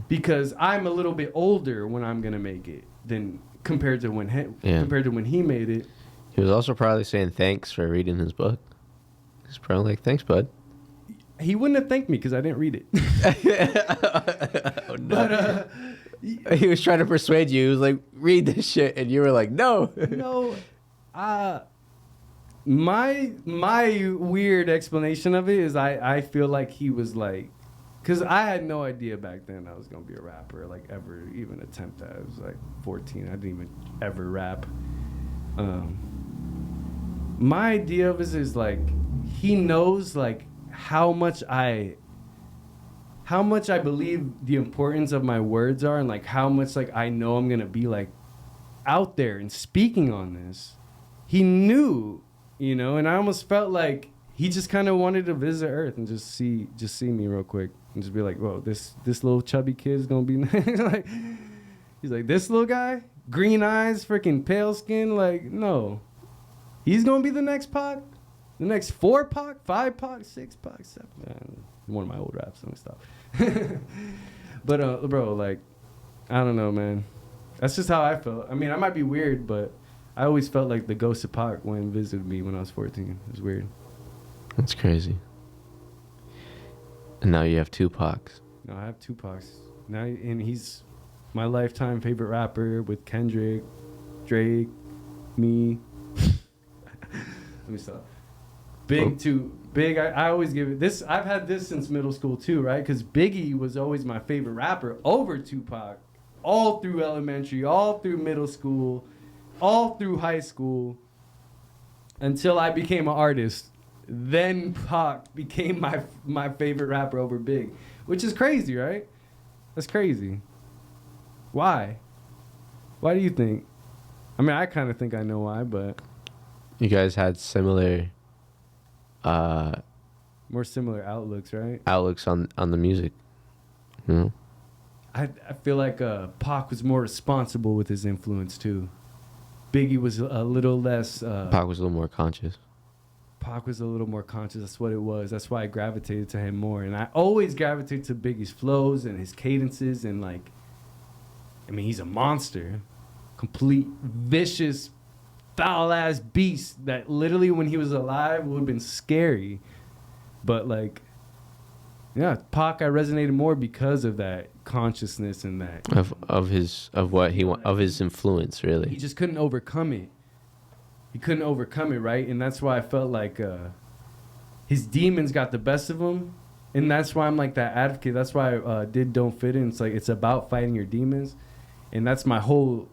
Because I'm a little bit older when I'm gonna make it than compared to when he made it. He was also probably saying thanks for reading his book. He's probably like, thanks, bud. He wouldn't have thanked me because I didn't read it. Oh, no. But he was trying to persuade you. He was like, read this shit, and you were like, no. No, my weird explanation of it is I feel like he was like, because I had no idea back then I was gonna be a rapper, like ever even attempt that. I was like 14. I didn't even ever rap. My idea of it is like he knows like how much I believe the importance of my words are, and like how much like I know I'm gonna be like out there and speaking on this. He knew, you know, and I almost felt like he just kind of wanted to visit Earth and just see me real quick and just be like, whoa, this little chubby kid is gonna be like, he's like, this little guy, green eyes, freaking pale skin, like, no, he's gonna be the next Pac, the next 4 Pac, 5 Pac, 6 Pac, 7. Man, one of my old raps, let me stop. But bro, like, I don't know, man. That's just how I felt. I mean, I might be weird, but I always felt like the ghost of Pac went and visited me when I was 14. It was weird. That's crazy. And now you have 2 Pacs. No, I have 2 Pacs. Now, and he's my lifetime favorite rapper with Kendrick, Drake, me. Let me stop. Big. I always give it this. I've had this since middle school too, right? Because Biggie was always my favorite rapper over Tupac, all through elementary, all through middle school, all through high school, until I became an artist. Then Pac became my favorite rapper over Big, which is crazy, right? That's crazy. Why? Why do you think? I mean, I kind of think I know why, but You guys had similar more similar outlooks, right? outlooks on the music. You know? I feel like Pac was more responsible with his influence too. Biggie was a little less. Pac was a little more conscious. Pac was a little more conscious. That's what it was. That's why I gravitated to him more. And I always gravitate to Biggie's flows and his cadences and like, I mean, he's a monster, complete vicious, foul ass beast that literally when he was alive would have been scary. But like, yeah, Pac I resonated more because of that consciousness and that of his influence, really. he just couldn't overcome it. He couldn't overcome it, right? And that's why I felt like his demons got the best of him. And that's why I'm like that advocate. That's why I did Don't Fit In. It's like it's about fighting your demons. And that's my whole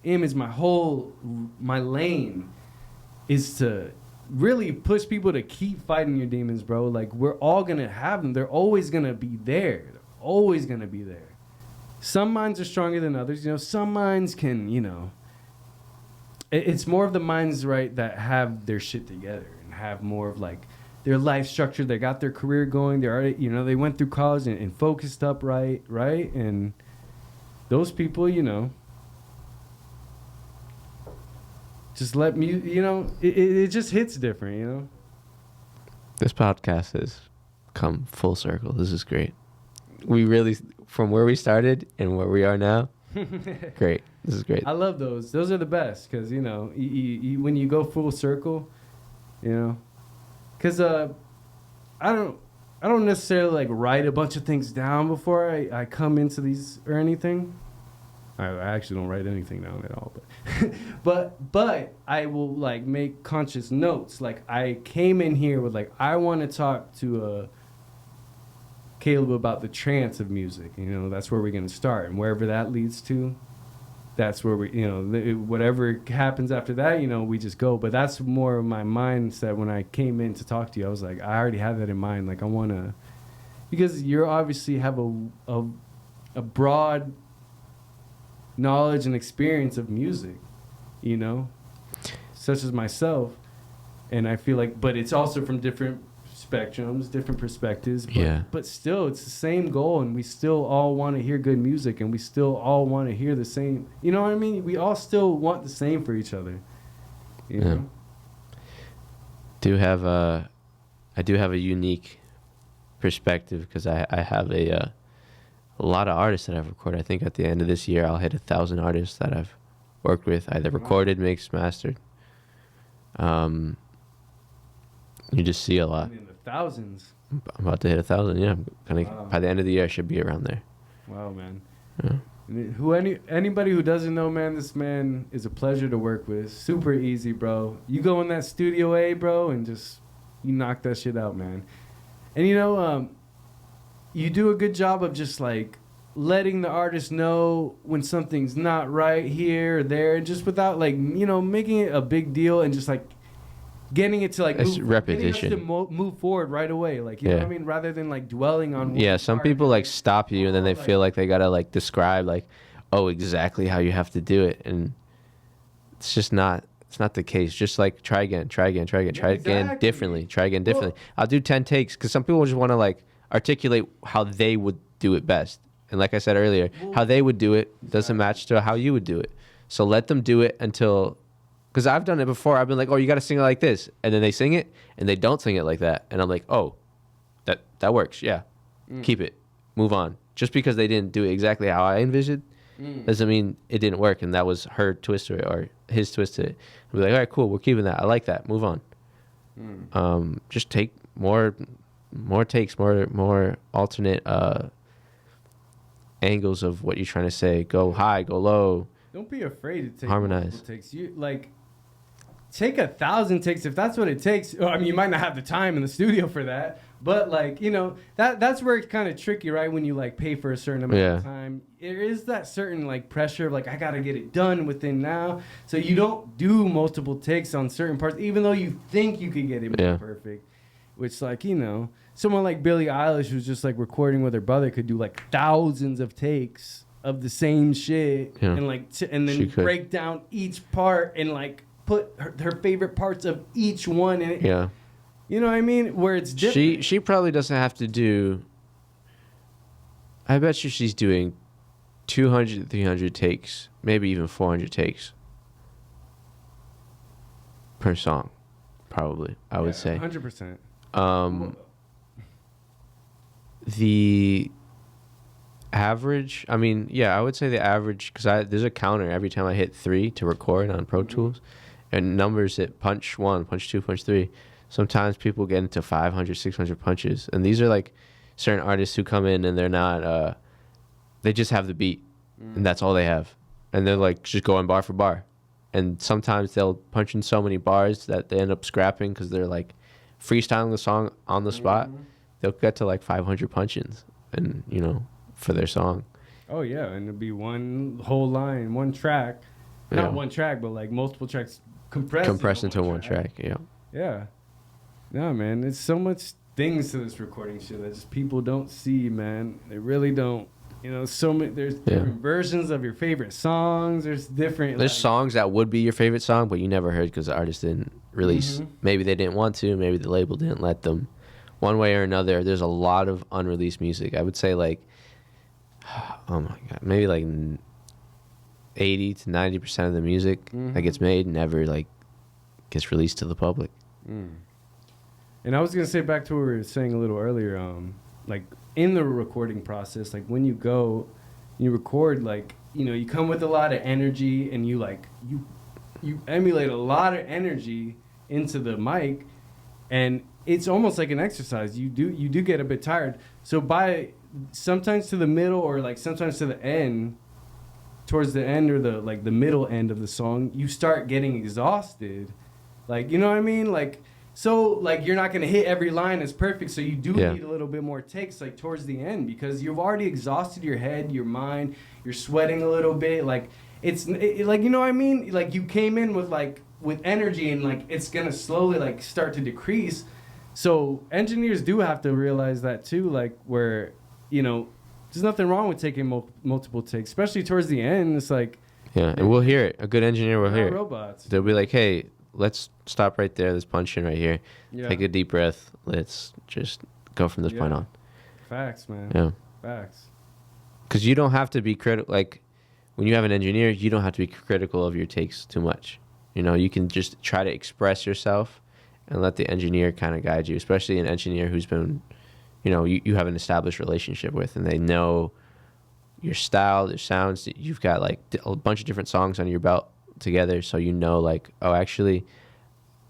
image, my lane is to really push people to keep fighting your demons, bro. Like, we're all going to have them. They're always going to be there. They're always going to be there. Some minds are stronger than others. You know, some minds can, you know, it's more of the minds, right, that have their shit together and have more of like their life structure. They got their career going. They're already, you know, they went through college and focused up right, and those people, you know, just let me, you know, it just hits different, you know. This podcast has come full circle. This is great. We really, from where we started and where we are now, great. This is great. I love those. Those are the best because, you know, when you go full circle, you know, because I don't necessarily like write a bunch of things down before I come into these or anything. I actually don't write anything down at all, but I will like make conscious notes. Like I came in here with like I want to talk to Caleb about the trance of music. You know, that's where we're gonna start, and wherever that leads to, that's where we, you know, whatever happens after that, you know, we just go. But that's more of my mindset when I came in to talk to you. I was like, I already have that in mind. Like I wanna, because you obviously have a broad knowledge and experience of music, you know, such as myself, and I feel like, but it's also from different spectrums, different perspectives, but still it's the same goal, and we still all want to hear good music, and we still all want to hear the same, you know what I mean? We all still want the same for each other, you know? I do have a unique perspective because I have a lot of artists that I've recorded. I think at the end of this year, I'll hit 1,000 artists that I've worked with, either recorded, mixed, mastered. You just see a lot. In the thousands. I'm about to hit 1,000. Yeah, by the end of the year, I should be around there. Wow, man. Yeah. Anybody who doesn't know, man, this man is a pleasure to work with. Super easy, bro. You go in that Studio A, bro, and just you knock that shit out, man. And you know, you do a good job of just like letting the artist know when something's not right here or there, just without like, you know, making it a big deal, and just like getting it to like repetition, getting us to move forward right away, like, you know what I mean, rather than like dwelling on some people like stop you and then they feel like they gotta like describe like, oh, exactly how you have to do it, and it's just not. It's not the case. Just like try again differently. I'll do 10 takes because some people just want to like articulate how they would do it best. And like I said earlier, how they would do it doesn't match to how you would do it. So let them do it until, because I've done it before. I've been like, oh, you got to sing it like this. And then they sing it and they don't sing it like that. And I'm like, oh, that works. Yeah. Keep it. Move on. Just because they didn't do it exactly how I envisioned doesn't mean it didn't work. And that was her twist to it or his twist to it. I'll be like, all right, cool. We're keeping that. I like that. Move on. Just take more takes, more alternate angles of what you're trying to say. Go high, go low. Don't be afraid to take harmonize. Multiple takes. You like take 1,000 takes if that's what it takes. I mean, you might not have the time in the studio for that, but like, you know, that's where it's kind of tricky, right? When you like pay for a certain amount of time, there is that certain like pressure of like, I gotta get it done within now. So you don't do multiple takes on certain parts, even though you think you could get it perfect. Which, like, you know, someone like Billie Eilish who's just like recording with her brother could do like thousands of takes of the same shit, and like and then break down each part and like put her favorite parts of each one in it. Yeah. You know what I mean? Where it's different. She probably doesn't have to do. I bet you she's doing 200, 300 takes, maybe even 400 takes per song, probably. I would say 100%. The average, I mean, yeah, I would say the average, because there's a counter every time I hit 3 to record on Pro Tools, and numbers at punch 1, punch 2, punch 3. Sometimes people get into 500, 600 punches, and these are like certain artists who come in and they're not, they just have the beat, and that's all they have, and they're like just going bar for bar, and sometimes they'll punch in so many bars that they end up scrapping because they're like freestyling the song on the spot. They'll get to like 500 punch-ins, and you know, for their song. Oh yeah, and it'd be one whole line, one track, not one track, but like multiple tracks compressed into one track. Yeah. No, man, there's so much things to this recording shit that just people don't see, man. They really don't. You know, so many, there's different versions of your favorite songs. There's different. There's songs that would be your favorite song, but you never heard because the artist didn't release. Maybe they didn't want to. Maybe the label didn't let them. One way or another, there's a lot of unreleased music. I would say like, oh my God, maybe like 80 to 90% of the music that gets made never like gets released to the public. And I was gonna say back to what we were saying a little earlier, like in the recording process, like when you go, you record, like, you know, you come with a lot of energy and you like you emulate a lot of energy into the mic, and it's almost like an exercise. You do get a bit tired. So by sometimes to the middle or like sometimes to the end, towards the end or the like the middle end of the song, you start getting exhausted. Like, you know what I mean? Like, so like you're not gonna hit every line as perfect. So you do need a little bit more takes like towards the end because you've already exhausted your head, your mind. You're sweating a little bit. Like like, you know what I mean? Like you came in with energy and like it's gonna slowly like start to decrease. So engineers do have to realize that too. Like where, you know, there's nothing wrong with taking multiple takes, especially towards the end. It's like, and we'll hear it. A good engineer will hear it. Robots. They'll be like, hey, let's stop right there. Let's punch in right here. Take a deep breath. Let's just go from this point on. Facts, man. Yeah. Facts. Because you don't have to be critical. Like when you have an engineer, you don't have to be critical of your takes too much. You know, you can just try to express yourself and let the engineer kind of guide you, especially an engineer who's been, you know, you have an established relationship with, and they know your style, your sounds. You've got like a bunch of different songs on your belt together, so you know, like, oh, actually,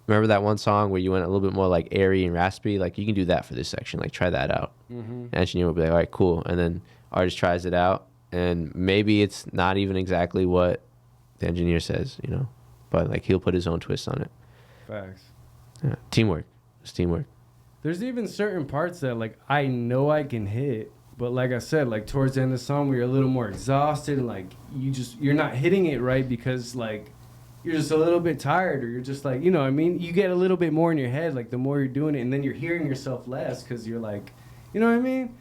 remember that one song where you went a little bit more like airy and raspy? Like, you can do that for this section. Like, try that out. The engineer will be like, all right, cool. And then artist tries it out, and maybe it's not even exactly what the engineer says, you know, but like he'll put his own twist on it. Facts. Yeah. Teamwork. It's teamwork. There's even certain parts that like I know I can hit, but like I said, like towards the end of the song, we're a little more exhausted, and like you're not hitting it right because like you're just a little bit tired, or you're just like, you know what I mean? You get a little bit more in your head, like the more you're doing it, and then you're hearing yourself less because you're like, you know what I mean?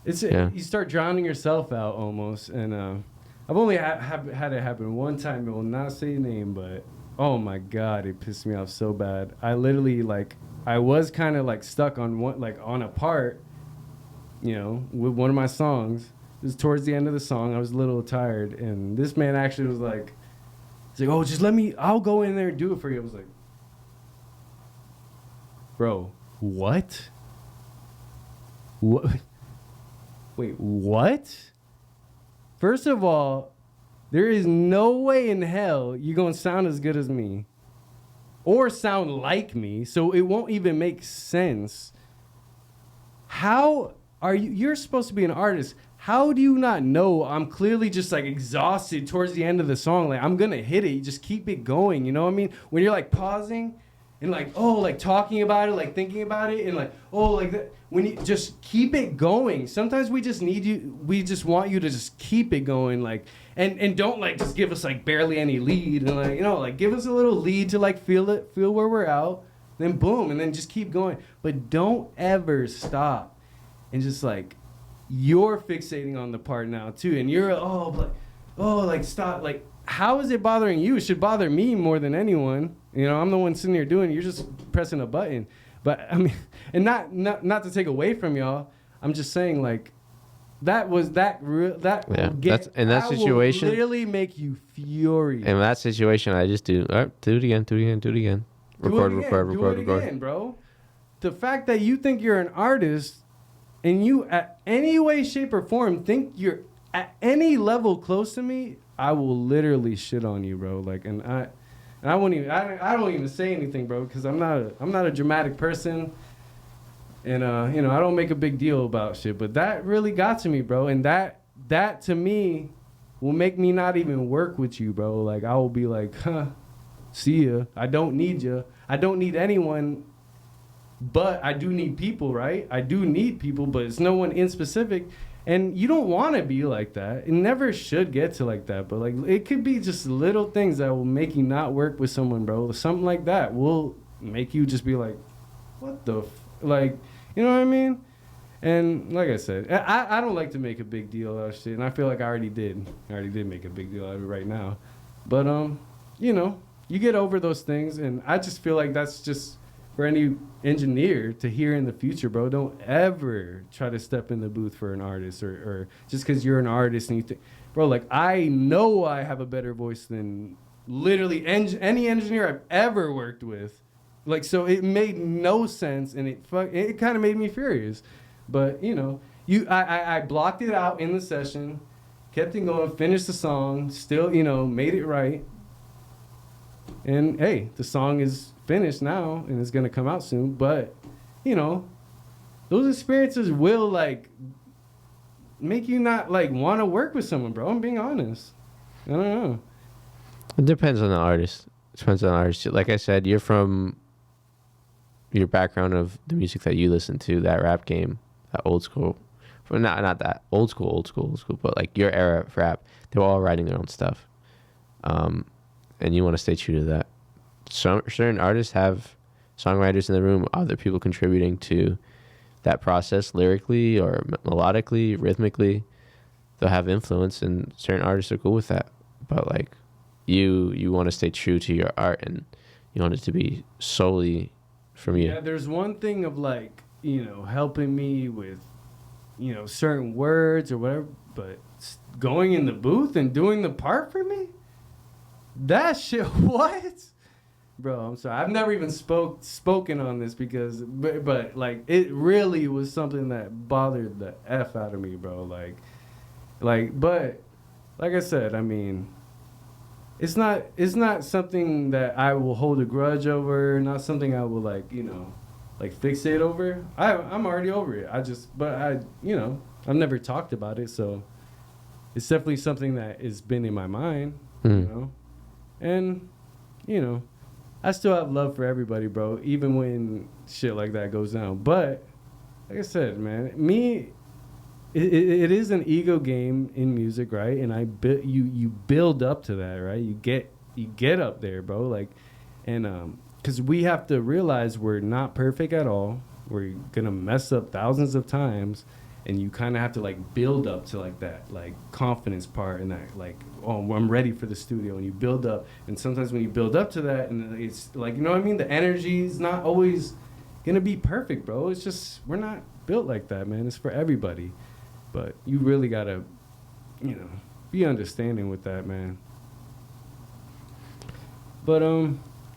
You start drowning yourself out almost, and I've only had it happen one time. I will not say the name, but oh my God, it pissed me off so bad. I literally I was kind of like stuck on on a part, you know, with one of my songs. It was towards the end of the song. I was a little tired, and this man actually was like, he's like, oh, just I'll go in there and do it for you. I was like, bro, what? What? Wait, what? First of all, there is no way in hell you're going to sound as good as me or sound like me, so it won't even make sense. How are you're supposed to be an artist. How do you not know I'm clearly just like exhausted towards the end of the song? Like, I'm going to hit it. You just keep it going. You know what I mean? When you're like pausing and like, oh, like talking about it, like thinking about it, and like, oh, like that. When you just keep it going. Sometimes we just want you to just keep it going, like, and don't like just give us like barely any lead, and like, you know, like give us a little lead to like feel where we're out, then boom, and then just keep going. But don't ever stop and just like you're fixating on the part now too, and you're like stop, like how is it bothering you? It should bother me more than anyone. You know, I'm the one sitting here doing it. You're just pressing a button. But I mean, and not to take away from y'all, I'm just saying like that situation will literally make you furious. In that situation, I just do it again. Record, bro. The fact that you think you're an artist and you at any way, shape, or form think you're at any level close to me, I will literally shit on you, bro. Like, and I won't even. I don't even say anything, bro, because I'm not a dramatic person, and you know, I don't make a big deal about shit. But that really got to me, bro, and that to me will make me not even work with you, bro. Like, I will be like, see ya. I don't need you. I don't need anyone, but I do need people, right? I do need people, but it's no one in specific. And you don't want to be like that. It never should get to like that. But like, it could be just little things that will make you not work with someone, bro. Something like that will make you just be like, what the like, you know what I mean? And like I said, I don't like to make a big deal out of shit, and I feel like I already did. I already did make a big deal out of it right now. But you know, you get over those things, and I just feel like that's just for any engineer to hear in the future, bro. Don't ever try to step in the booth for an artist, or just because you're an artist and you think, bro, like I know I have a better voice than literally any engineer I've ever worked with. Like, so it made no sense, and it kind of made me furious. But, you know, I blocked it out in the session, kept it going, finished the song, still, you know, made it right. And, hey, the song is finished now, and it's going to come out soon. But, you know, those experiences will, like, make you not, like, want to work with someone, bro. I'm being honest. I don't know. It depends on the artist. It depends on the artist. Like I said, you're from your background of the music that you listen to, that rap game, that old school, well, not that old school, but like your era of rap, they were all writing their own stuff, and you want to stay true to that. Certain artists have songwriters in the room, other people contributing to that process lyrically or melodically, rhythmically. They'll have influence, and certain artists are cool with that. But like you want to stay true to your art, and you want it to be solely from you. Yeah, there's one thing of like, you know, helping me with, you know, certain words or whatever, but going in the booth and doing the part for me? That shit, what? Bro, I'm sorry. I've never even spoken on this because, but like, it really was something that bothered the F out of me, bro. But like I said, I mean, it's not something that I will hold a grudge over, not something I will like, you know, like fixate over. I'm already over it. You know, I've never talked about it, so it's definitely something that has been in my mind, you know. And, you know, I still have love for everybody, bro, even when shit like that goes down. But like I said, man, it is an ego game in music, right? And you build up to that, right? You get up there, bro. Like, and because we have to realize we're not perfect at all. We're gonna mess up thousands of times, and you kind of have to like build up to like that like confidence part, and that like, oh, I'm ready for the studio. And you build up, and sometimes when you build up to that, and it's like, you know what I mean? The energy is not always gonna be perfect, bro. It's just we're not built like that, man. It's for everybody. But you really gotta, you know, be understanding with that, man. But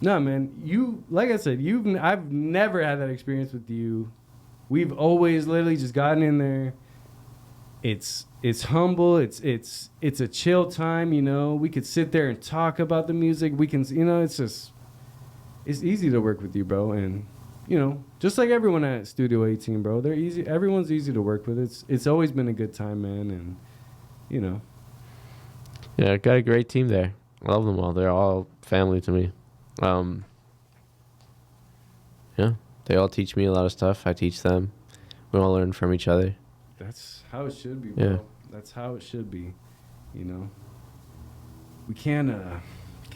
nah, man. You, like I said, I've never had that experience with you. We've always literally just gotten in there. It's humble. It's a chill time. You know, we could sit there and talk about the music. We can, you know, it's easy to work with you, bro. And you know, just like everyone at Studio 18, bro, they're easy. Everyone's easy to work with. It's always been a good time, man, and you know. Yeah, I got a great team there. I love them all. They're all family to me. Yeah, they all teach me a lot of stuff. I teach them. We all learn from each other. That's how it should be, bro. Yeah. That's how it should be. You know, we can't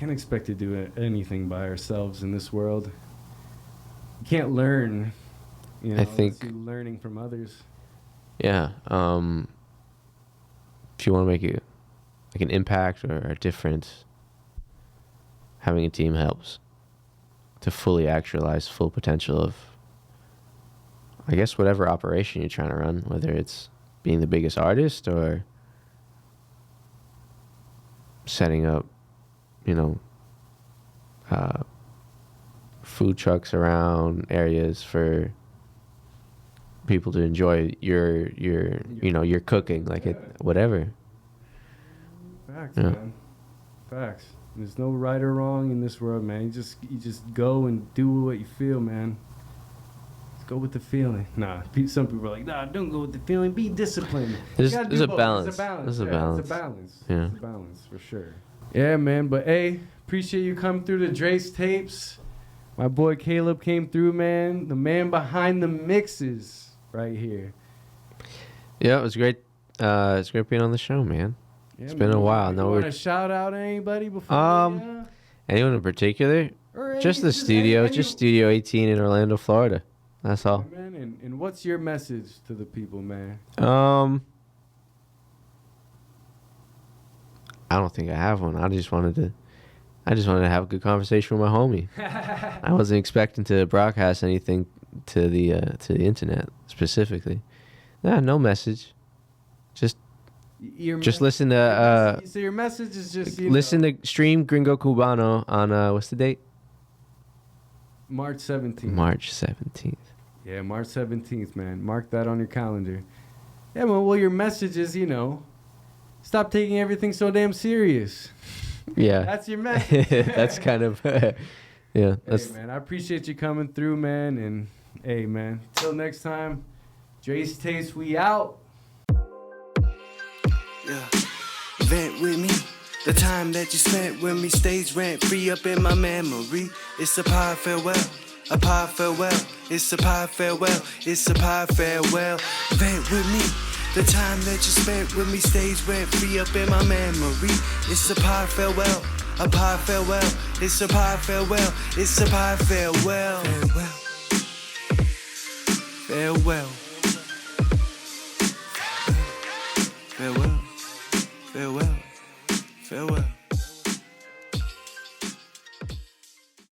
expect to do anything by ourselves in this world. You can't learn, you know, I think learning from others. Yeah. If you want to make it like an impact or a difference, having a team helps to fully actualize full potential of, I guess, whatever operation you're trying to run, whether it's being the biggest artist or setting up, you know, food trucks around areas for people to enjoy your you know, your cooking, like it, whatever. Facts, Yeah. man. Facts. There's no right or wrong in this world, man. You just go and do what you feel, man. Just go with the feeling. Nah, some people are like, nah, don't go with the feeling. Be disciplined. There's You gotta a do both. balance. There's a balance. There's a balance. It's a balance. Yeah. It's a balance for sure. Yeah, man. But hey, appreciate you coming through the DRES Tapes. My boy Caleb came through, man. The man behind the mixes, right here. Yeah, it was great. It's great being on the show, man. Yeah, It's been a while. You No, want we're to shout out anybody before? anyone in particular? Or Just the any- studio, any- just Studio 18 in Orlando, Florida. That's all. Yeah, man. And what's your message to the people, man? I don't think I have one. I just wanted to have a good conversation with my homie. I wasn't expecting to broadcast anything to the internet specifically. Nah, no message. Just listen to so your message is just listen to stream Gringo Cubano on what's the date? March 17th. March 17th. Yeah, March 17th, man. Mark that on your calendar. Yeah, well, your message is, stop taking everything so damn serious. Yeah. That's your message. That's kind of, yeah. That's, hey, man, I appreciate you coming through, man. And, hey, man, till next time, DRES Tapes, we out. Yeah. Vent with me. The time that you spent with me stays rent-free up in my memory. It's a pie farewell. A pie farewell. It's a pie farewell. It's a pie farewell. Vent with me. The time that you spent with me stays rent-free up in my memory. It's a pie farewell. A pie farewell. It's a pie farewell. It's a pie farewell. Farewell. Farewell. Farewell.